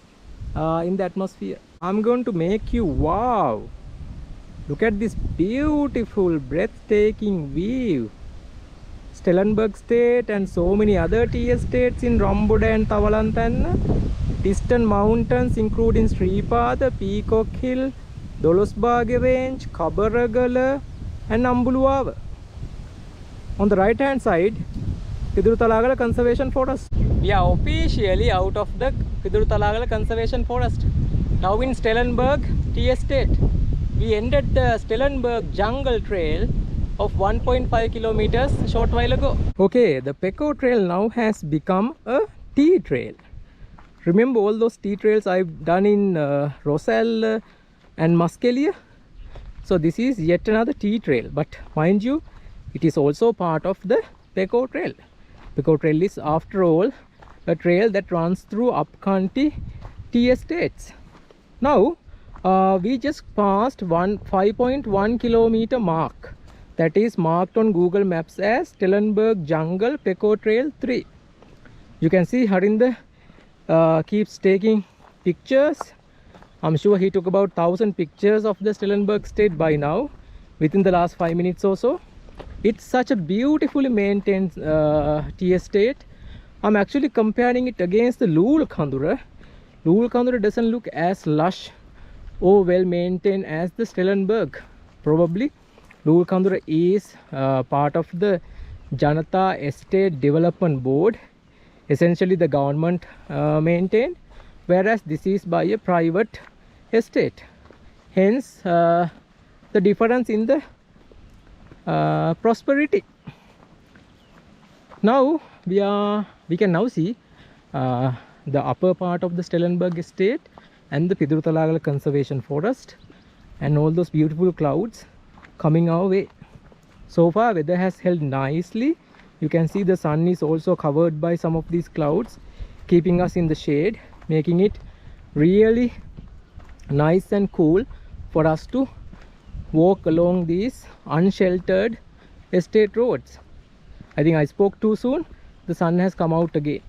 in the atmosphere. I'm going to make you wow. Look at this beautiful breathtaking view. Stellenberg state and so many other tea estates in Ramboda and Tawalantenne. Distant mountains including Sripada, Peacock Hill, Dolosbage Range, Kabaragala and Ambuluava. On the right hand side, Piduru Conservation Forest. We are officially out of the Piduru Conservation Forest. Now in Stellenberg Tea Estate. We ended the Stellenberg Jungle Trail of 1.5 kilometers a short while ago. Okay, the Pekoe Trail now has become a tea trail. Remember all those tea trails I've done in Roselle and Muskelia? So this is yet another tea trail, but mind you, it is also part of the Pekoe Trail. Pekoe Trail is after all a trail that runs through upcountry tea estates. Now we just passed 5.1 kilometer mark that is marked on Google Maps as Stellenberg Jungle Pekoe Trail 3. You can see Harinda keeps taking pictures. I'm sure he took about 1,000 pictures of the Stellenberg state by now within the last 5 minutes or so. It's such a beautifully maintained tea estate. I'm actually comparing it against the Loolecondera. Loolecondera doesn't look as lush or well maintained as the Stellenberg. Probably Loolecondera is part of the Janata Estate Development Board, essentially the government maintained, whereas this is by a private estate. Hence the difference in the prosperity. Now we can now see the upper part of the Stellenberg estate and the Piduru Conservation Forest and all those beautiful clouds coming our way. So far weather has held nicely. You can see the sun is also covered by some of these clouds, keeping us in the shade, making it really nice and cool for us to walk along these unsheltered estate roads. I think I spoke too soon. The sun has come out again.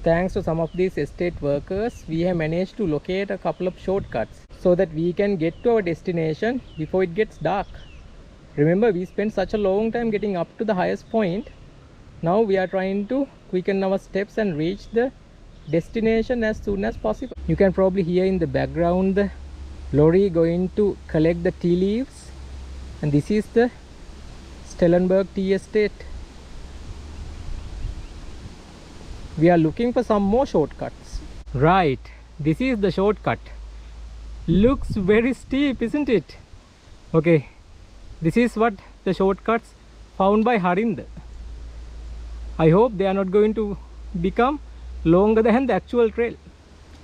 Thanks to some of these estate workers, we have managed to locate a couple of shortcuts so that we can get to our destination before it gets dark. Remember, we spent such a long time getting up to the highest point. Now we are trying to quicken our steps and reach the destination as soon as possible. You can probably hear in the background the lorry going to collect the tea leaves, and this is the Stellenberg tea estate. We are looking for some more shortcuts. Right, this is the shortcut. Looks very steep, isn't it? Okay, this is what the shortcuts found by Harinda. I hope they are not going to become longer than the actual trail.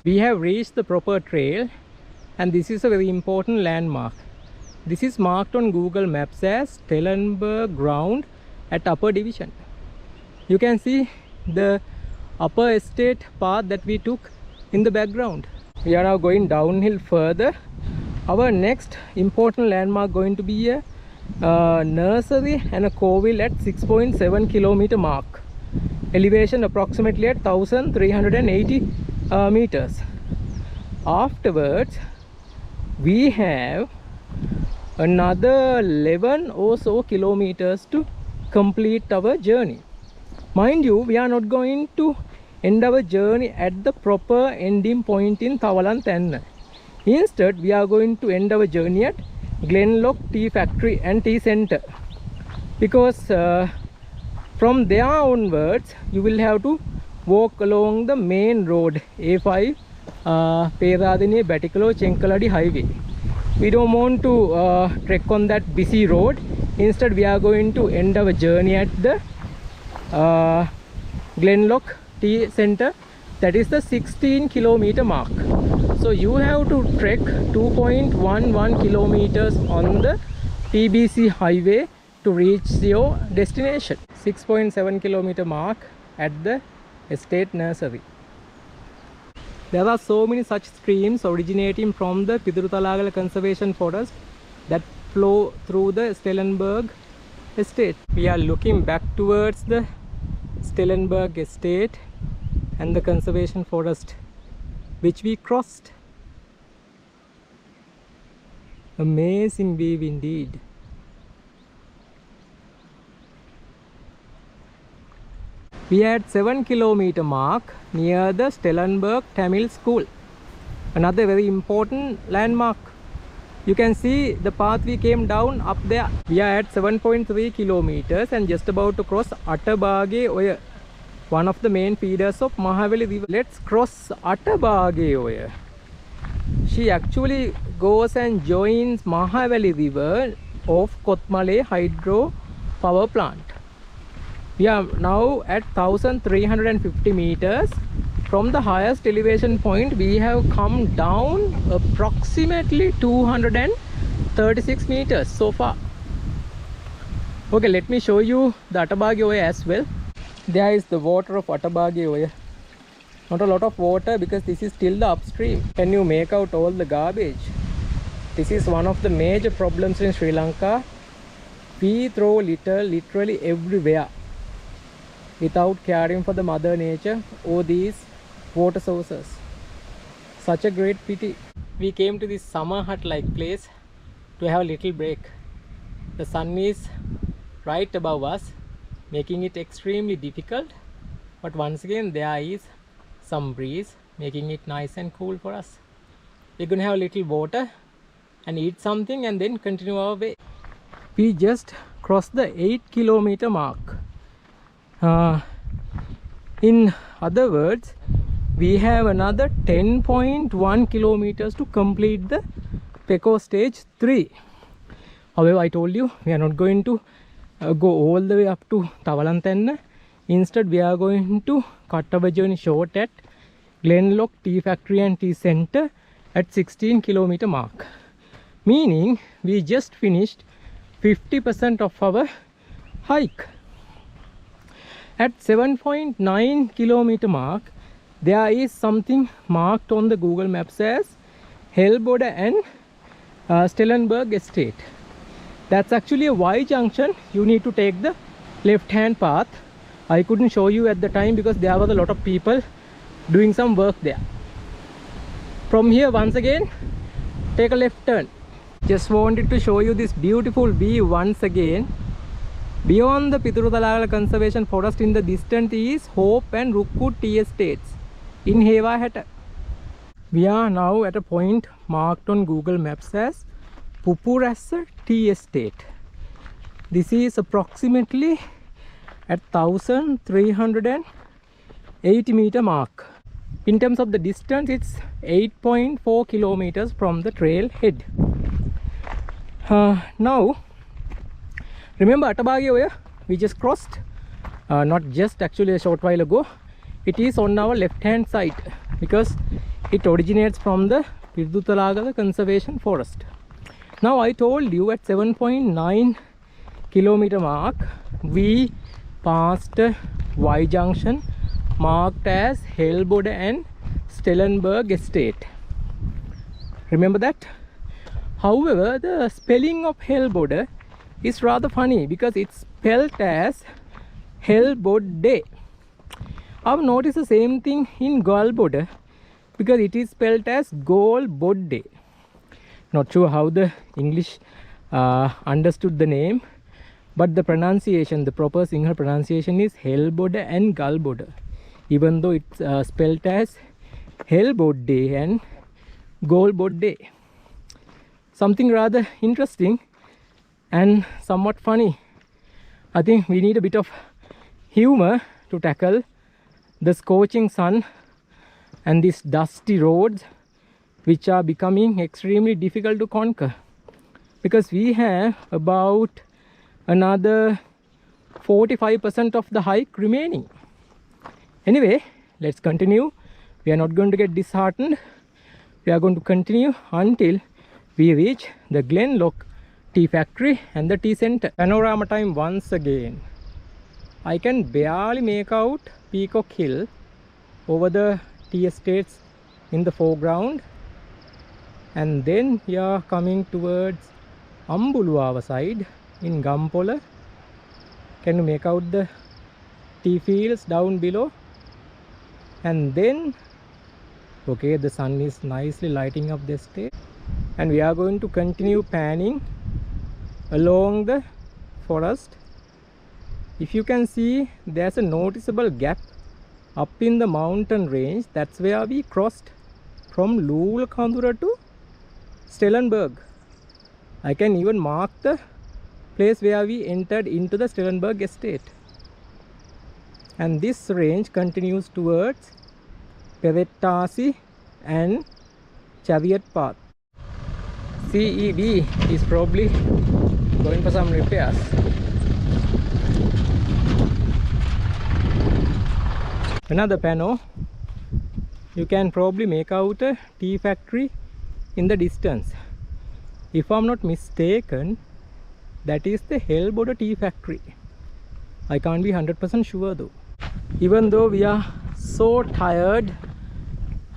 We have reached the proper trail, and this is a very important landmark. This is marked on Google Maps as Stellenberg Ground at Upper Division. You can see the upper estate path that we took in the background. We are now going downhill further. Our next important landmark going to be a nursery and a covil at 6.7 kilometer mark. elevation approximately at 1380 meters. Afterwards we have another 11 or so kilometers to complete our journey. Mind you, we are not going to end our journey at the proper ending point in Tawalantenne. Instead, we are going to end our journey at Glenlock Tea Factory and Tea Center, because from there onwards you will have to walk along the main road A5 Peradeniya Battikaloa Chenkaladi highway. We don't want to trek on that busy road. Instead, we are going to end our journey at the Glenlock Tea Center, that is the 16-kilometer mark. So you have to trek 2.11 kilometers on the PBC highway to reach your destination. 6.7 kilometer mark at the estate nursery. There are so many such streams originating from the Piduruthalagala Conservation Forest that flow through the Stellenberg estate. We are looking back towards the Stellenberg estate and the conservation forest which we crossed. Amazing view indeed. We are at 7-kilometer mark near the Stellenberg Tamil School, another very important landmark. You can see the path we came down up there. We are at 7.3 kilometers and just about to cross Attabage Oya, one of the main feeders of Mahaweli River. Let's cross Attabage Oya. She actually goes and joins Mahaweli River off Kothmale Hydro Power Plant. We are now at 1350 meters. From the highest elevation point we have come down approximately 236 meters so far. Okay, let me show you the Attabage Oya as well. There is the water of Attabage Oya. Not a lot of water because this is still the upstream. Can you make out all the garbage? This is one of the major problems in Sri Lanka. We throw litter literally everywhere without caring for the mother nature or these water sources. Such a great pity. We came to this summer hut like place to have a little break. The sun is right above us, making it extremely difficult, but once again there is some breeze making it nice and cool for us. We're gonna have a little water and eat something and then continue our way. We just crossed the 8-kilometer mark. In other words, we have another 10.1 kilometers to complete the Pekoe stage 3. However, I told you we are not going to go all the way up to Tawalantenne. Instead, we are going to cut our journey short at Glenlock Tea Factory and Tea Center at 16-kilometer mark. Meaning we just finished 50% of our hike. At 7.9 kilometer mark, there is something marked on the Google Maps as Hellboda and Stellenberg Estate. That's actually a Y junction. You need to take the left hand path. I couldn't show you at the time because there was a lot of people doing some work there. From here, once again, take a left turn. Just wanted to show you this beautiful view once again. Beyond the Piduruthalagala Conservation Forest in the distance is Hope and Rookwood Tea Estates in Hewahata. We are now at a point marked on Google Maps as Pupurassa Tea Estate. This is approximately at 1380 meter mark. In terms of the distance, it's 8.4 kilometers from the trail head. Now, remember Attabage Oya we just crossed? Not just, actually a short while ago. It is on our left hand side because it originates from the Piduruthalagala Conservation Forest. Now I told you at 7.9 kilometer mark we passed Y junction marked as Hellboda and Stellenberg Estate. Remember that? However, the spelling of Hellboda is rather funny because it's spelled as Hellbode. I've noticed the same thing in Golbodde because it is spelled as Golbodde. Not sure how the English understood the name, but the pronunciation, the proper Sinhala pronunciation is Helbodde and Galbodde, even though it's spelled as Helbodde and Golbodde. Something rather interesting and somewhat funny. I think we need a bit of humor to tackle the scorching sun and these dusty roads which are becoming extremely difficult to conquer, because we have about another 45% of the hike remaining. Anyway, let's continue. We are not going to get disheartened. We are going to continue until we reach the Glenlock Tea Factory and the tea center. Panorama time once again. I can barely make out Peacock Hill over the tea estates in the foreground, and then we are coming towards Ambuluwa side in Gampola. Can you make out the tea fields down below? And then okay, the sun is nicely lighting up the estate, and we are going to continue panning along the forest. If you can see, there's a noticeable gap up in the mountain range. That's where we crossed from Loolecondera to Stellenberg. I can even mark the place where we entered into the Stellenberg estate. And this range continues towards Pevettasi and Chariot Path. CEB is probably going for some repairs. Another panel. You can probably make out a tea factory in the distance. If I'm not mistaken, that is the Helbodde Tea Factory. I can't be 100% sure though. Even though we are so tired,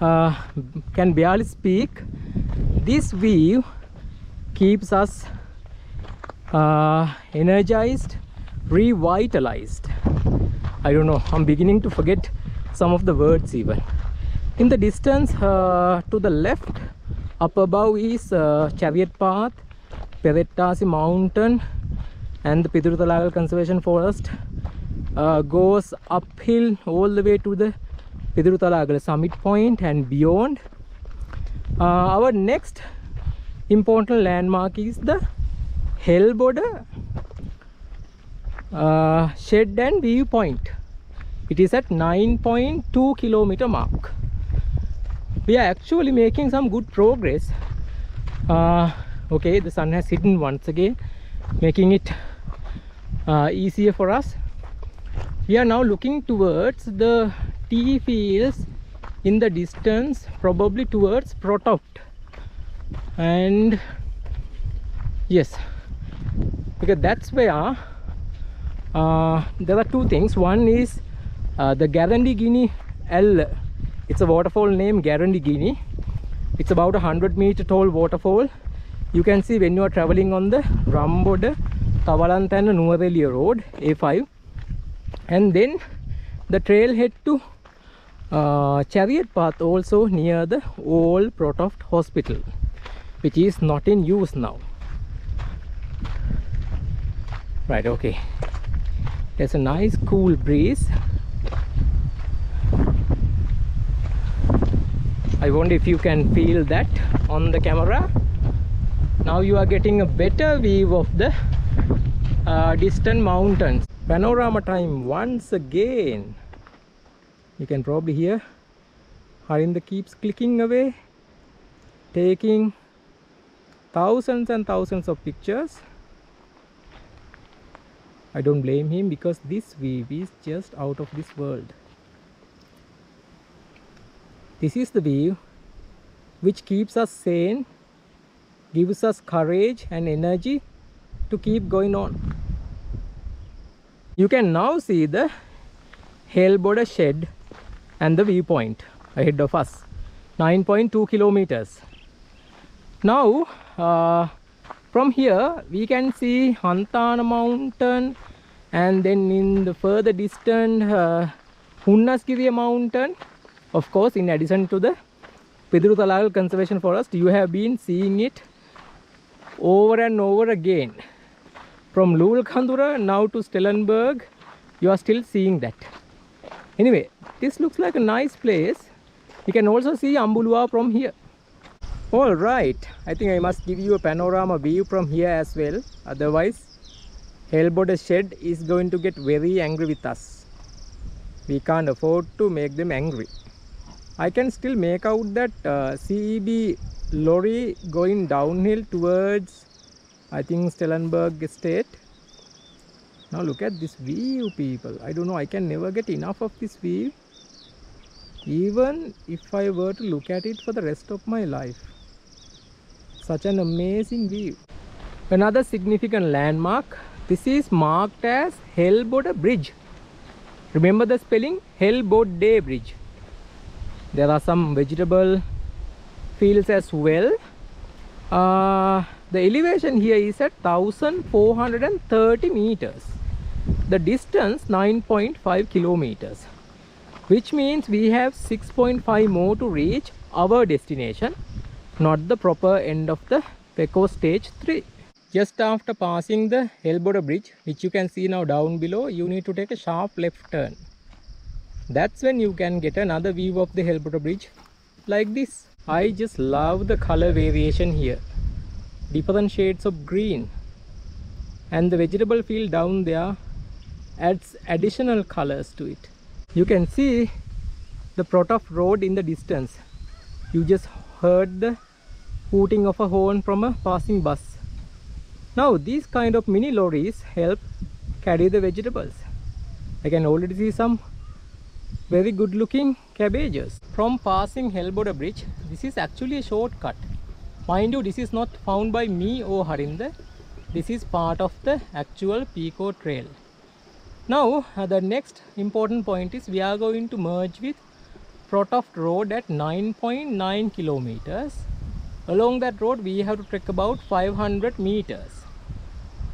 can barely speak, this view keeps us energized, revitalized. I don't know, I'm beginning to forget some of the words even. In the distance to the left, up above is Chariot Path, Pevettasi Mountain, and the Pidurutalagal Conservation Forest goes uphill all the way to the Pidurutalagal summit point and beyond. Our next important landmark is the Helbodde shed and view point. It is at 9.2 kilometer mark. We are actually making some good progress. Okay, the sun has hidden once again, making it easier for us. We are now looking towards the tea fields in the distance, probably towards Protopt. And yes, because that's where there are two things. One is the Kandy Ella. It's a waterfall named Kandy. It's about 100-meter tall waterfall. You can see when you are traveling on the Rambodde Tawalantenne Nuwara Eliya road A5, and then the trail head to Chariot Path, also near the old Protoft hospital, which is not in use now. Right, okay, there's a nice cool breeze. I wonder if you can feel that on the camera. Now you are getting a better view of the distant mountains. Panorama time once again. You can probably hear Harinder keeps clicking away, taking thousands and thousands of pictures. I don't blame him, because this view is just out of this world. This is the view which keeps us sane, gives us courage and energy to keep going on. You can now see the Helbodde shed and the viewpoint ahead of us, 9.2 kilometers. Now from here we can see Hantana mountain, and then in the further distant Hunnaskiriya mountain, of course, in addition to the Pidurutalagal Conservation Forest, you have been seeing it over and over again. From Loolecondera now to Stellenberg, you are still seeing that. Anyway, this looks like a nice place. You can also see Ambulua from here. Alright, I think I must give you a panorama view from here as well. Otherwise, Hellboda Shed is going to get very angry with us. We can't afford to make them angry. I can still make out that CEB lorry going downhill towards, I think, Stellenberg Estate. Now look at this view, people. I don't know, I can never get enough of this view. Even if I were to look at it for the rest of my life. Such an amazing view. Another significant landmark. This is marked as Hellboda Bridge. Remember the spelling? Hellboda Bridge. There are some vegetable fields as well. The elevation here is at 1430 meters. The distance 9.5 kilometers. Which means we have 6.5 more to reach our destination. Not the proper end of the Pekoe stage 3. Just after passing the Hellboda Bridge, which you can see now down below, you need to take a sharp left turn. That's when you can get another view of the Hellboda Bridge like this. I just love the color variation here. Different shades of green. And the vegetable field down there adds additional colors to it. You can see the plot of road in the distance. You just heard the hooting of a horn from a passing bus. Now these kind of mini lorries help carry the vegetables. I can already see some very good looking cabbages. From passing Hellboda Bridge, this is actually a shortcut. Mind you, this is not found by me or Harinder. This is part of the actual Pekoe Trail. Now the next important point is we are going to merge with Protoft Road at 9.9 kilometers. Along that road we have to trek about 500 meters.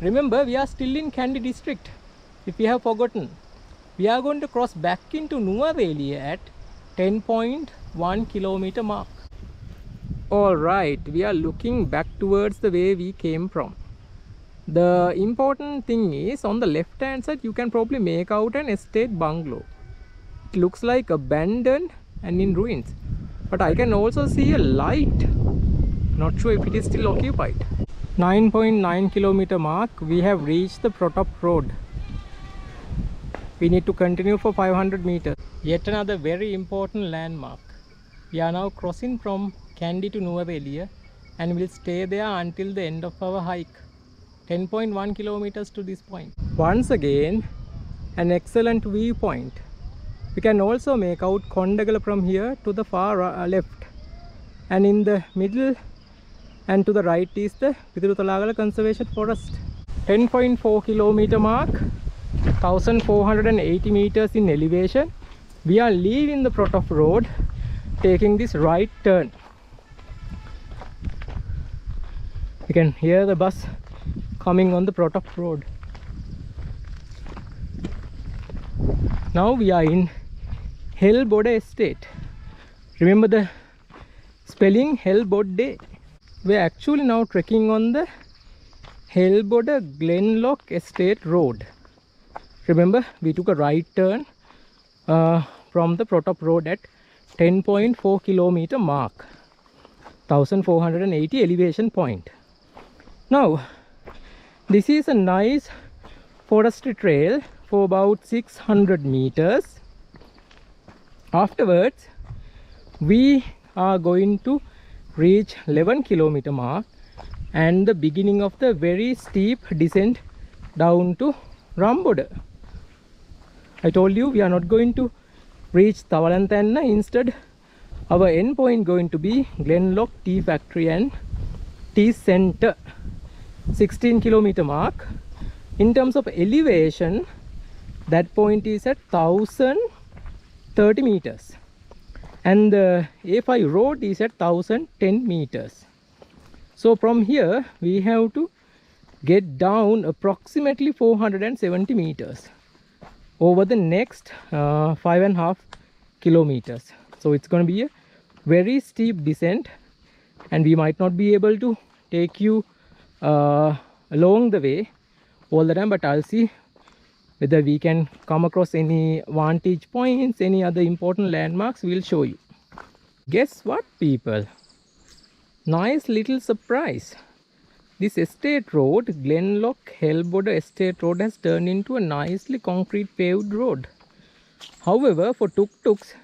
Remember, we are still in Kandy district, if you have forgotten. We are going to cross back into Nuwara Eliya at 10.1 kilometer mark. Alright, we are looking back towards the way we came from. The important thing is, on the left hand side you can probably make out an estate bungalow. It looks like abandoned and in ruins. But I can also see a light. Not sure if it is still occupied. 9.9 kilometer mark, we have reached the Protop Road. We need to continue for 500 meters. Yet another very important landmark. We are now crossing from Kandy to Nuwara Eliya and will stay there until the end of our hike. 10.1 kilometers to this point. Once again, an excellent viewpoint. We can also make out Kondagala from here to the far left. And in the middle and to the right is the Pidurutalagal Conservation Forest. 10.4 kilometer mark, 1480 meters in elevation. We are leaving the Protop Road, taking this right turn. You can hear the bus coming on the Protop Road. Now we are in Hellboda Estate. Remember the spelling Hellboda. We are actually now trekking on the Hellboda Glenlock Estate Road. Remember, we took a right turn from the Protop Road at 10.4 kilometer mark, 1480 elevation point. Now, this is a nice forestry trail for about 600 meters. Afterwards, we are going to reach 11 kilometer mark and the beginning of the very steep descent down to Ramboda. I told you we are not going to reach Tawalantenne. Instead, our end point going to be Glenlock Tea Factory and Tea Center. 16 kilometer mark. In terms of elevation, that point is at 1030 meters and the A5 road is at 1010 meters. So from here we have to get down approximately 470 meters. over the next 5.5 kilometers. So it's going to be a very steep descent, and we might not be able to take you along the way all the time, but I'll see whether we can come across any vantage points, any other important landmarks. We'll show you. Guess what, people? Nice little surprise. This estate road, Glenlock Hellboda Estate Road, has turned into a nicely concrete paved road. However, for tuk-tuks,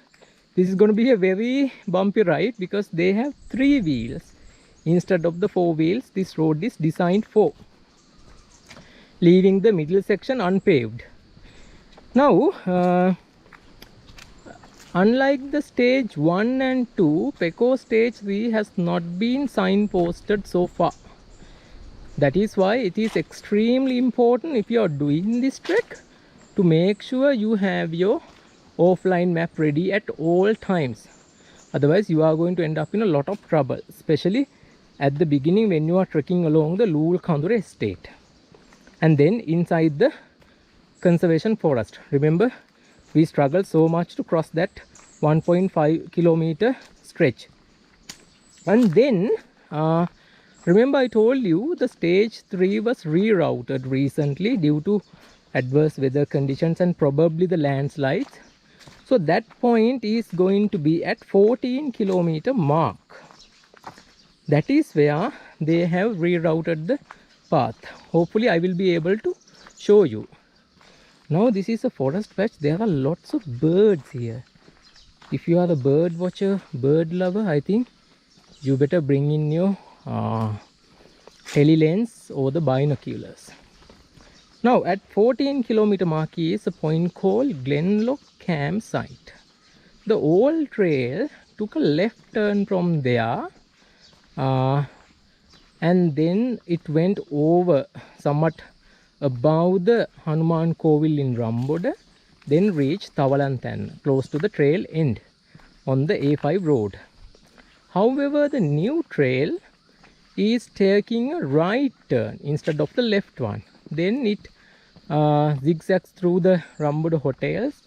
this is going to be a very bumpy ride because they have 3 wheels instead of the 4 wheels this road is designed for, leaving the middle section unpaved. Now, unlike the stage 1 and 2, Pekoe stage 3 has not been signposted so far. That is why it is extremely important, if you are doing this trek, to make sure you have your offline map ready at all times. Otherwise you are going to end up in a lot of trouble, especially at the beginning when you are trekking along the Loolecondera estate and then inside the conservation forest. Remember, we struggled so much to cross that 1.5 kilometer stretch. And then remember, I told you the stage 3 was rerouted recently due to adverse weather conditions and probably the landslides. So that point is going to be at 14 kilometer mark. That is where they have rerouted the path. Hopefully I will be able to show you. Now this is a forest patch. There are lots of birds here. If you are a bird watcher, bird lover, I think you better bring in your telelens or the binoculars. Now at 14 kilometer mark is a point called Glenlock campsite. The old trail took a left turn from there and then it went over somewhat above the Hanuman Kovil in Ramboda, then reached Tawalantenne close to the trail end on the A5 road. However, the new trail is taking a right turn instead of the left one. Then it zigzags through the Ramboda hotels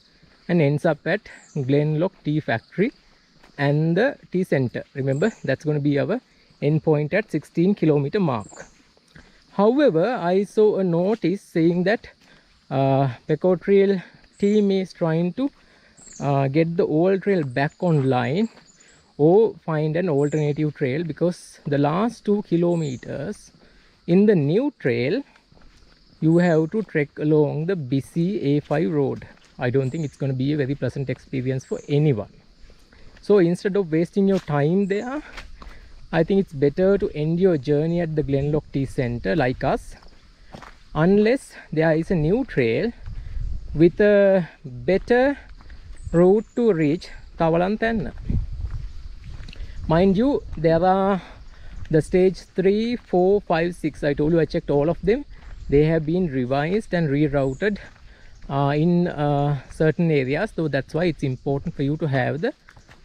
and ends up at Glenlock Tea Factory and the tea center. Remember, that's going to be our end point at 16 kilometer mark. However, I saw a notice saying that Pekoe Trail team is trying to get the old trail back online or find an alternative trail, because the last 2 kilometers in the new trail you have to trek along the busy A5 road. I don't think it's going to be a very pleasant experience for anyone. So instead of wasting your time there, I think it's better to end your journey at the Glenlock Tea Center like us, unless there is a new trail with a better route to reach Tawalantenne. Mind you, there are the stage 3, 4, 5, 6. I told you I checked all of them. They have been revised and rerouted in certain areas, so that's why it's important for you to have the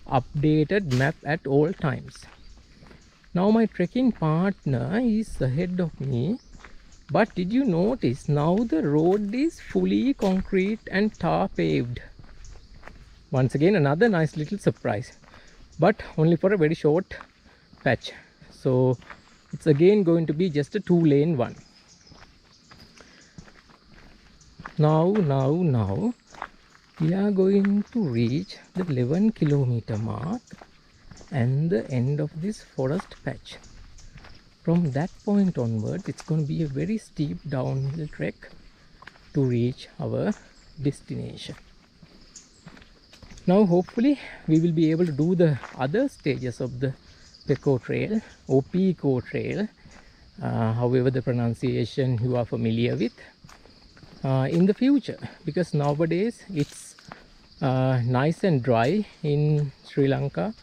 updated map at all times. Now my trekking partner is ahead of me, but did you notice now the road is fully concrete and tar paved? Once again, another nice little surprise, but only for a very short patch. So it's again going to be just a 2-lane one. Now we are going to reach the 11 kilometer mark and the end of this forest patch. From that point onwards, it's going to be a very steep downhill trek to reach our destination. Now hopefully we will be able to do the other stages of the Pekoe Trail or Pekoe Trail, however the pronunciation you are familiar with, in the future, because nowadays it's nice and dry in Sri Lanka.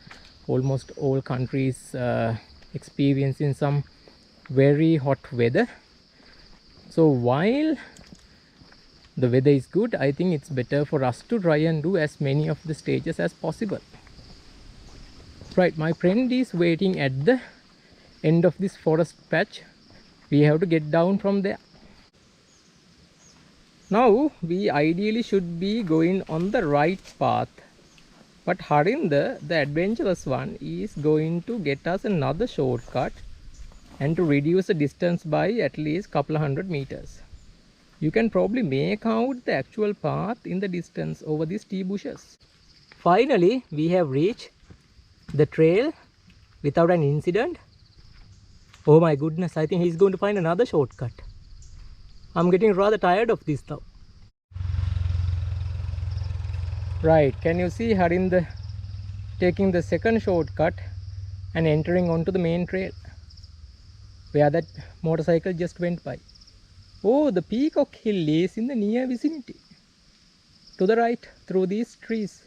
Almost all countries experiencing some very hot weather. So while the weather is good, I think it's better for us to try and do as many of the stages as possible. Right, my friend is waiting at the end of this forest patch. We have to get down from there. Now we ideally should be going on the right path, but Harinder, the adventurous one, is going to get us another shortcut and to reduce the distance by at least couple of 100 meters. You can probably make out the actual path in the distance over these tea bushes. Finally, we have reached the trail without an incident. Oh my goodness, I think he's going to find another shortcut. I'm getting rather tired of this now. Right, can you see Harinder taking the second shortcut and entering onto the main trail where that motorcycle just went by. Oh, the Pekoe Hill is in the near vicinity. To the right, through these trees.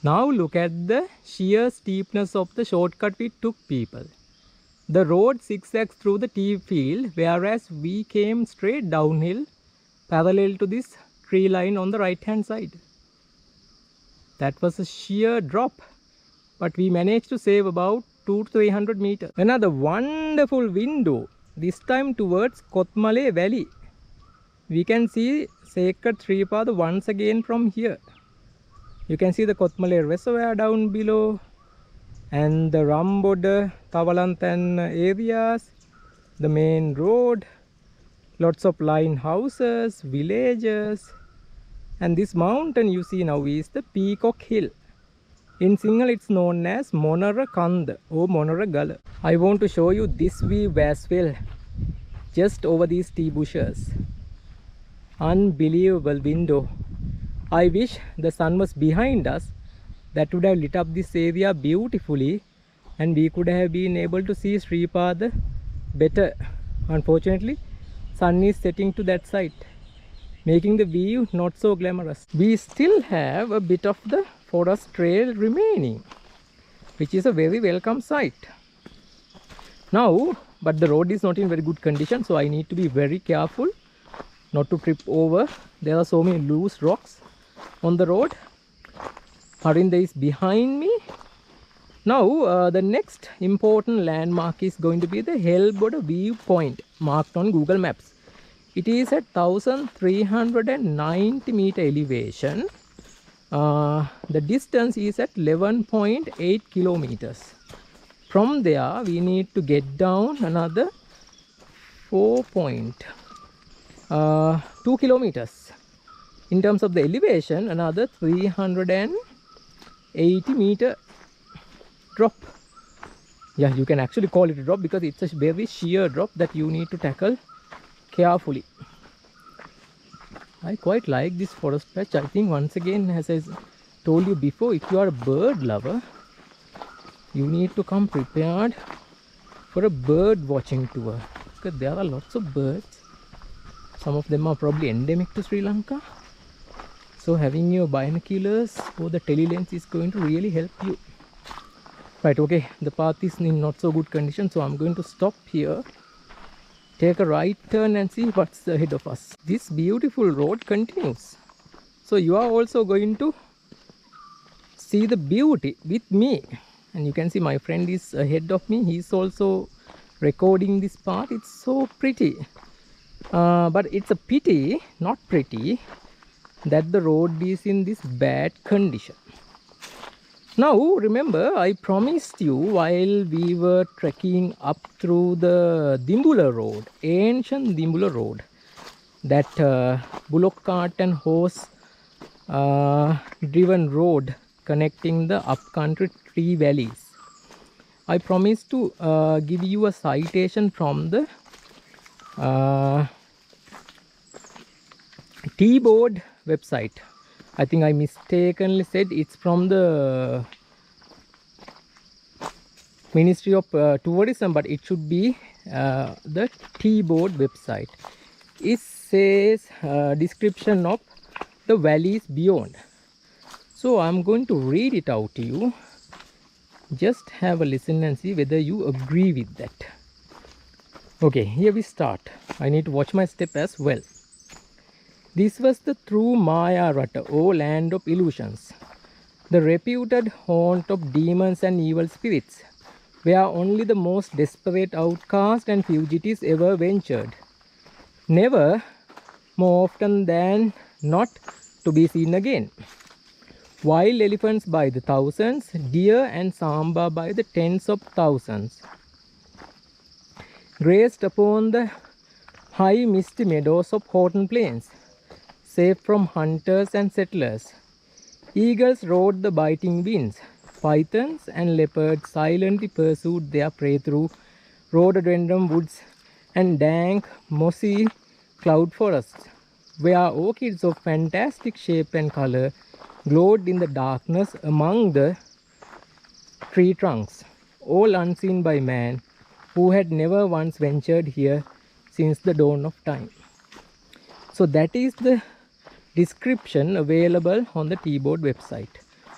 Now look at the sheer steepness of the shortcut we took, people. The road zigzags through the tea field, whereas we came straight downhill parallel to this tree line on the right hand side. That was a sheer drop, but we managed to save about 200 to 300 meters. Another wonderful window, this time towards Kothmale Valley. We can see sacred Sri Pada once again from here. You can see the Kothmale reservoir down below and the Ramboda, Tawalantenne areas, the main road, lots of line houses, villages, and this mountain you see now is the Pekoe Hill. In Sinhala it's known as Nuwara Eliya or Nuwara Eliya. I want to show you this view as well, just over these tea bushes. Unbelievable window. I wish the sun was behind us. That would have lit up this area beautifully and we could have been able to see Sri Pada better. Unfortunately, sun is setting to that side, making the view not so glamorous. We still have a bit of the forest trail remaining, which is a very welcome sight. Now, but the road is not in very good condition, so I need to be very careful not to trip over. There are so many loose rocks on the road. Harinder is behind me. Now, the next important landmark is going to be the Hellboda viewpoint marked on Google Maps. It is at 1390 meter elevation. The distance is at 11.8 kilometers. From there, we need to get down another 4.2 kilometers. In terms of the elevation, another 380 meter drop. Yeah, you can actually call it a drop because it's a very sheer drop that you need to tackle carefully. I quite like this forest patch. I think once again, as I told you before, if you are a bird lover, you need to come prepared for a bird watching tour, because there are lots of birds. Some of them are probably endemic to Sri Lanka. So having your binoculars or the telelens is going to really help you. Right, okay, the path is in not so good condition, so I'm going to stop here, take a right turn and see what's ahead of us. This beautiful road continues. So you are also going to see the beauty with me. And you can see my friend is ahead of me. He's also recording this part. It's so pretty. But it's a pity, not pretty, that the road is in this bad condition. Now remember, I promised you while we were trekking up through the Dimbula road, ancient Dimbula road, that bullock cart and horse driven road connecting the upcountry tree valleys. I promised to give you a citation from the T-board website. I think I mistakenly said it's from the Ministry of Tourism, but it should be the T-board website. It says description of the valleys beyond. So I'm going to read it out to you. Just have a listen and see whether you agree with that. Okay, here we start. I need to watch my step as well. This was the true Maya Rata, or land of illusions, the reputed haunt of demons and evil spirits, where only the most desperate outcasts and fugitives ever ventured. Never more often than not to be seen again. Wild elephants by the thousands, deer and samba by the tens of thousands grazed upon the high misty meadows of Hatton Plains, safe from hunters and settlers. Eagles rode the biting winds. Pythons and leopards silently pursued their prey through rhododendron woods and dank, mossy cloud forests, where orchids of fantastic shape and color glowed in the darkness among the tree trunks, all unseen by man, who had never once ventured here since the dawn of time. So that is the description available on the Tea Board website.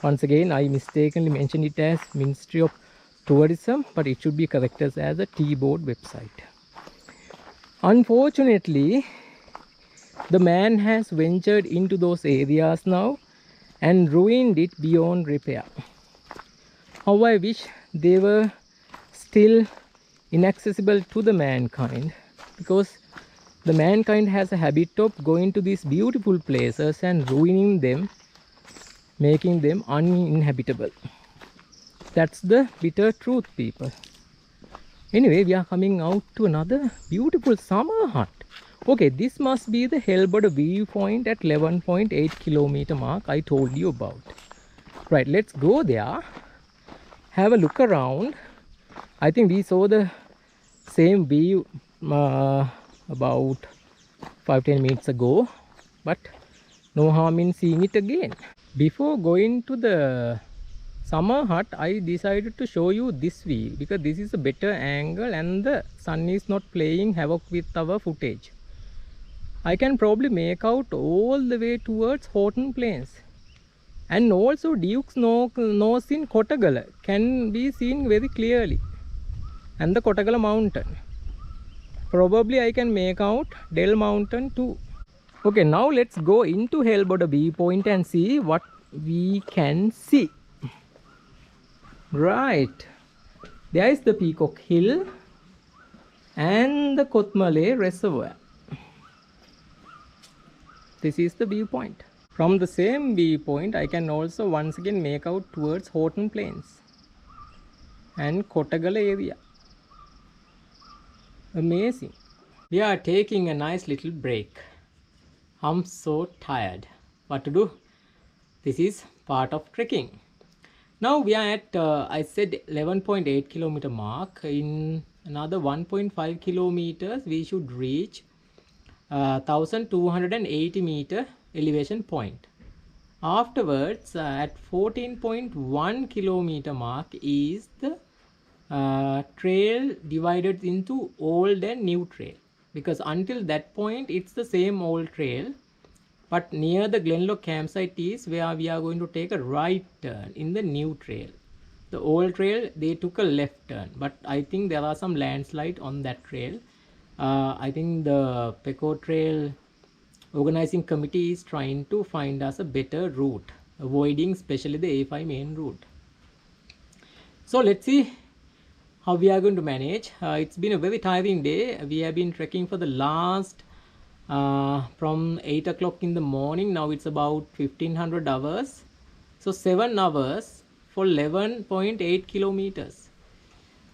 Once again, I mistakenly mentioned it as Ministry of Tourism, but it should be corrected as a Tea Board website. Unfortunately, the man has ventured into those areas now and ruined it beyond repair. How I wish they were still inaccessible to the mankind, because the mankind has a habit of going to these beautiful places and ruining them, making them uninhabitable. That's the bitter truth, people. Anyway, we are coming out to another beautiful summer hut. Okay, this must be the Hellboda viewpoint at 11.8 kilometer mark I told you about. Right, let's go there, have a look around. I think we saw the same view about 5-10 minutes ago, but no harm in seeing it again. Before going to the summer hut, I decided to show you this view because this is a better angle and the sun is not playing havoc with our footage. I can probably make out all the way towards Hatton Plains, and also Duke's Nose in Kotagala can be seen very clearly, and the Kotagala mountain. Probably I can make out Del Mountain too. Okay, now let's go into Hellboda viewpoint and see what we can see. Right, there is the Peacock Hill and the Kothmale Reservoir. This is the viewpoint. From the same viewpoint, I can also once again make out towards Hatton Plains and Kotagala area. Amazing. We are taking a nice little break. I'm so tired. What to do? This is part of trekking. Now we are at, I said 11.8 kilometer mark. In another 1.5 kilometers, we should reach 1280 meter elevation point. Afterwards, at 14.1 kilometer mark is the trail divided into old and new trail, because until that point it's the same old trail, but near the Glenlock campsite is where we are going to take a right turn in the new trail. The old trail, they took a left turn, but I think there are some landslide on that trail. I think the Pekoe Trail organizing committee is trying to find us a better route, avoiding especially the A5 main route. So let's see how we are going to manage. It's been a very tiring day. We have been trekking for the last from 8 o'clock in the morning. Now it's about 1500 hours. So 7 hours for 11.8 kilometers.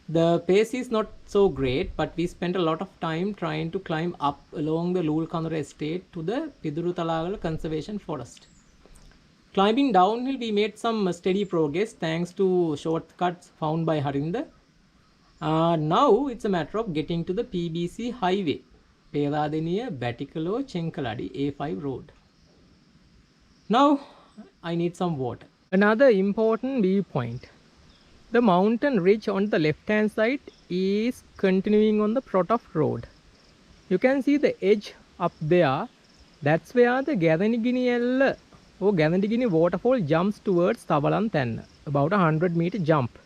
The pace is not so great, but we spent a lot of time trying to climb up along the Loolecondera estate to the Piduru Conservation Forest. Climbing downhill, we made some steady progress thanks to shortcuts found by Harinda. Now it's a matter of getting to the PBC highway, Peradeniya Batikalo Chenkaladi A5 road. Now I need some water. Another important viewpoint. The mountain ridge on the left hand side is continuing on the Protop road. You can see the edge up there. That's where the Kandy Ella or Kandy waterfall jumps towards Tawalantenne, about a 100-meter jump.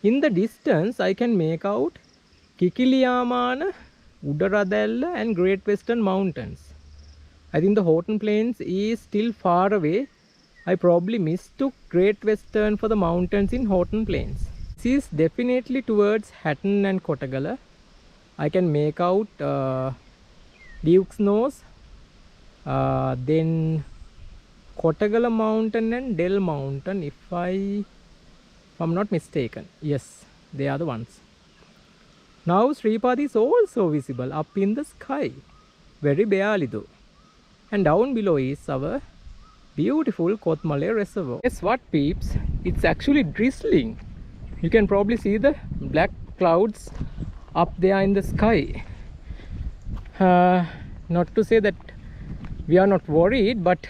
In the distance, I can make out Kikiliyamana, Udaradella and Great Western Mountains. I think the Hatton Plains is still far away. I probably mistook Great Western for the mountains in Hatton Plains. This is definitely towards Hatton and Kotagala. I can make out Duke's Nose then Kotagala Mountain and Del Mountain, if I'm not mistaken. Yes, they are the ones. Now Sripad is also visible up in the sky, very barely though. And down below is our beautiful Kothmale reservoir. Guess what, peeps? It's actually drizzling. You can probably see the black clouds up there in the sky. Not to say that we are not worried, but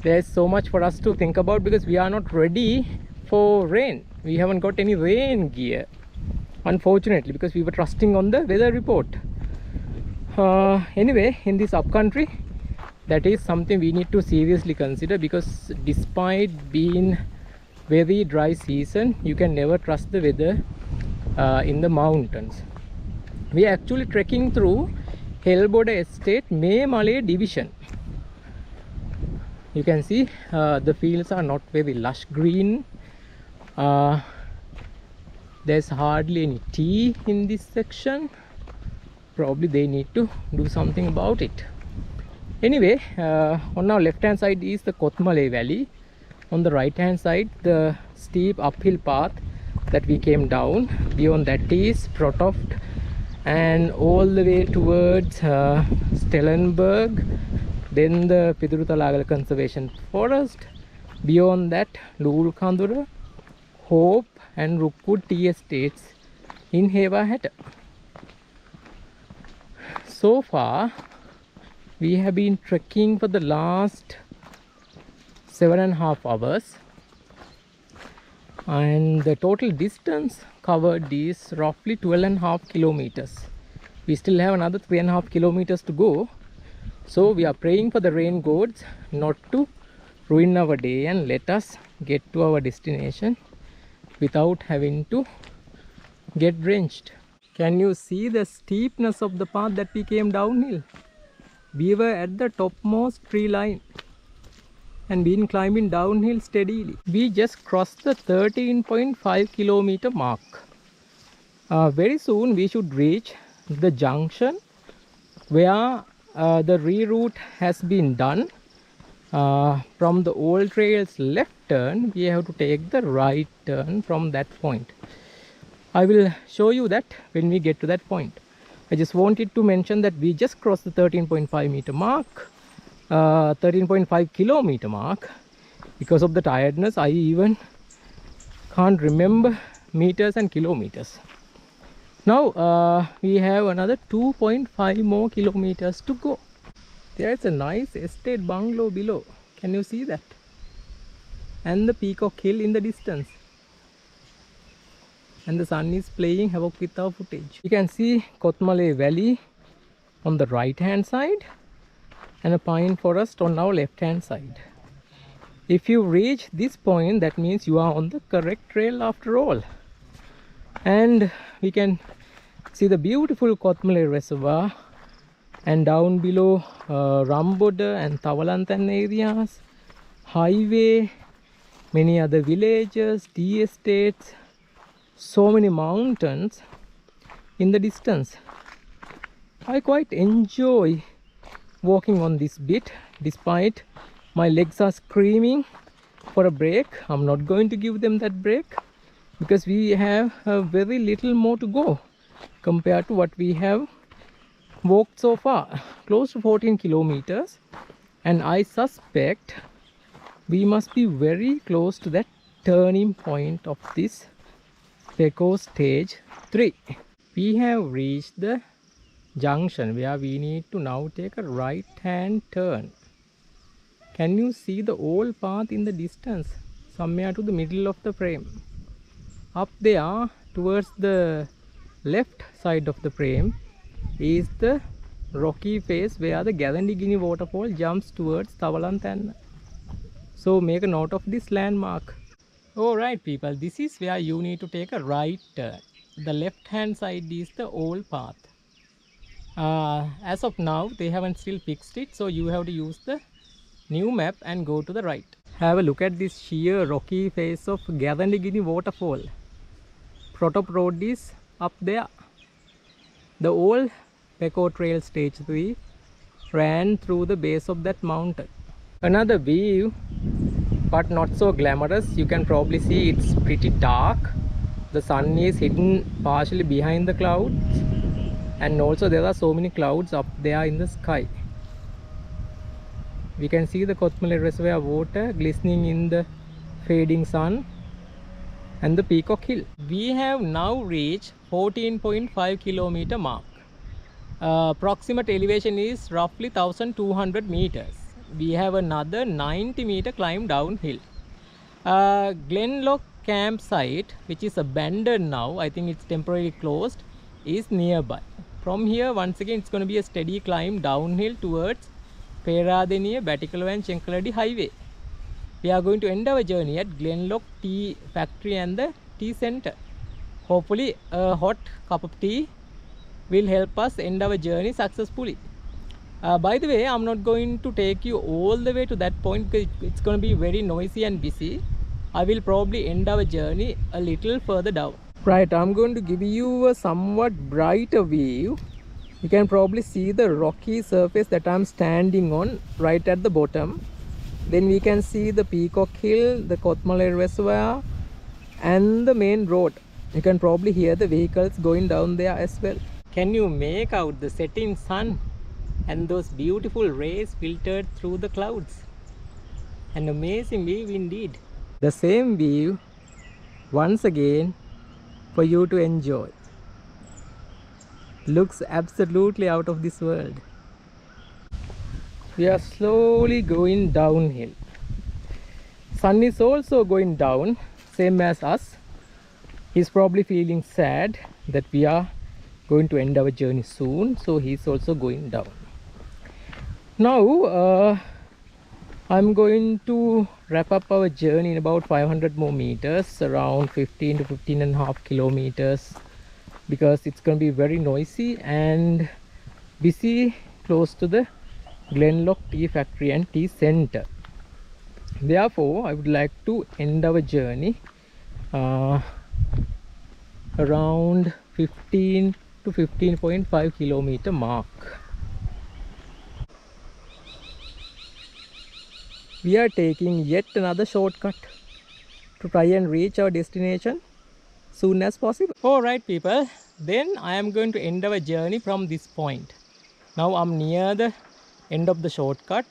there's so much for us to think about because we are not ready for rain. We haven't got any rain gear, unfortunately, because we were trusting on the weather report. Anyway, in this upcountry, that is something we need to seriously consider, because despite being very dry season, you can never trust the weather in the mountains. We are actually trekking through Helboda Estate Meemale division. You can see the fields are not very lush green. There's hardly any tea in this section. Probably they need to do something about it. Anyway, on our left hand side is the Kothmale Valley. On the right hand side, the steep uphill path that we came down. Beyond that is Protoft, and all the way towards Stellenberg, then the Pidurutalagal Conservation Forest. Beyond that, Loolecondera, Hope and Rookwood Tea Estates in Hewa Hatta. So far, we have been trekking for the last 7.5 hours, and the total distance covered is roughly 12.5 kilometers. We still have another 3.5 kilometers to go, so we are praying for the rain gods not to ruin our day and let us get to our destination without having to get drenched. Can you see the steepness of the path that we came downhill? We were at the topmost tree line and been climbing downhill steadily. We just crossed the 13.5 kilometer mark. Very soon we should reach the junction where the reroute has been done. From the old trail's left turn, we have to take the right turn from that point. I will show you that when we get to that point. I just wanted to mention that we just crossed the 13.5 meter mark, 13.5 kilometer mark. Because of the tiredness, I even can't remember meters and kilometers. Now we have another 2.5 more kilometers to go. There's a nice estate bungalow below. Can you see that? And the Peacock Hill in the distance. And the sun is playing havoc with our footage. You can see Kothmale Valley on the right hand side and a pine forest on our left hand side. If you reach this point, that means you are on the correct trail after all. And we can see the beautiful Kothmale Reservoir, and down below Ramboda and Tawalantenne areas, highway, many other villages, tea estates, so many mountains in the distance. I quite enjoy walking on this bit, despite my legs are screaming for a break. I'm not going to give them that break because we have very little more to go compared to what we have walked so far, close to 14 kilometers, and I suspect we must be very close to that turning point of this Pekoe Stage 3. We have reached the junction where we need to now take a right hand turn. Can you see the old path in the distance, somewhere to the middle of the frame? Up there towards the left side of the frame is the rocky face where the Kandy waterfall jumps towards Tawalantenne. So make a note of this landmark. Alright people, this is where you need to take a right turn. The left hand side is the old path. As of now they haven't still fixed it, so you have to use the new map and go to the right. Have a look at this sheer rocky face of Kandy waterfall. Protop Road is up there. The old Pekoe Trail Stage 3 ran through the base of that mountain. Another view, but not so glamorous. You can probably see it's pretty dark. The sun is hidden partially behind the clouds, and also there are so many clouds up there in the sky. We can see the Kothmale Reservoir water glistening in the fading sun and the Pekoe Hill. We have now reached 14.5 kilometer mark. Approximate elevation is roughly 1200 meters. We have another 90 meter climb downhill. Glenlock campsite, which is abandoned now, I think it's temporarily closed, is nearby. From here, once again, it's going to be a steady climb downhill towards Peradeniya, Batticaloa and Chenkaladi highway. We are going to end our journey at Glenlock Tea Factory and the tea center. Hopefully a hot cup of tea will help us end our journey successfully. By the way, I'm not going to take you all the way to that point because it's going to be very noisy and busy. I will probably end our journey a little further down. Right, I'm going to give you a somewhat brighter view. You can probably see the rocky surface that I'm standing on right at the bottom. Then we can see the Pekoe Hill, the Kothmale Reservoir and the main road. You can probably hear the vehicles going down there as well. Can you make out the setting sun and those beautiful rays filtered through the clouds? An amazing view indeed. The same view once again for you to enjoy. Looks absolutely out of this world. We are slowly going downhill. Sun is also going down, same as us. He's probably feeling sad that we are going to end our journey soon, so he's also going down. Now I'm going to wrap up our journey in about 500 more meters, around 15 to 15.5 kilometers, because it's going to be very noisy and busy close to the Glenlock Tea Factory and Tea Center. Therefore, I would like to end our journey around 15 to 15.5 kilometer mark. We are taking yet another shortcut to try and reach our destination soon as possible. Alright people, then I am going to end our journey from this point. Now I'm near the end of the shortcut,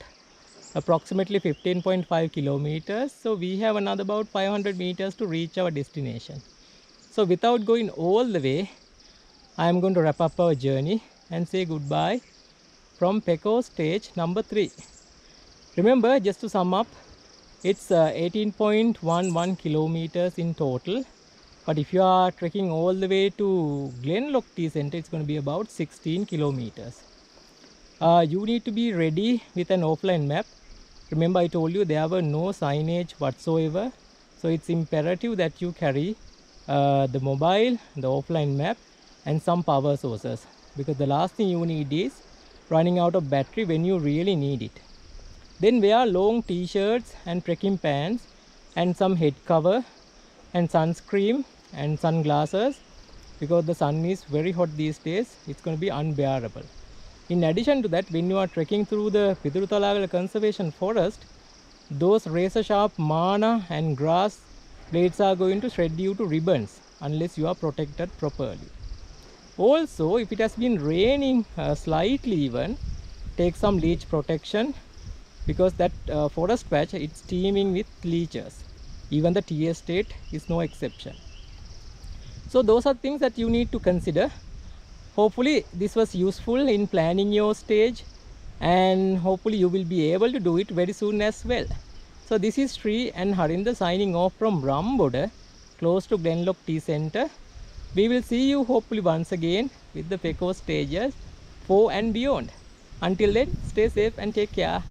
approximately 15.5 kilometers. So we have another about 500 meters to reach our destination. So without going all the way, I am going to wrap up our journey and say goodbye from Pekoe stage number 3. Remember, just to sum up, it's 18.11 kilometers in total. But if you are trekking all the way to Glenlock Tea Center, it's going to be about 16 kilometers. You need to be ready with an offline map. Remember, I told you there were no signage whatsoever. So it's imperative that you carry the mobile, the offline map and some power sources. Because the last thing you need is running out of battery when you really need it. Then wear long t-shirts and trekking pants and some head cover and sunscreen and sunglasses, because the sun is very hot these days. It's going to be unbearable. In addition to that, when you are trekking through the Piduruthalawala Conservation Forest, those razor sharp mana and grass blades are going to shred you to ribbons unless you are protected properly. Also, if it has been raining slightly even, take some leech protection, because that forest patch, it's teeming with leeches. Even the tea estate is no exception. So those are things that you need to consider. Hopefully this was useful in planning your stage, and hopefully you will be able to do it very soon as well. So this is Sri and Harinder signing off from Ramboda, close to Glenlock Tea Center. We will see you hopefully once again with the Pekoe stages 4 and beyond. Until then, stay safe and take care.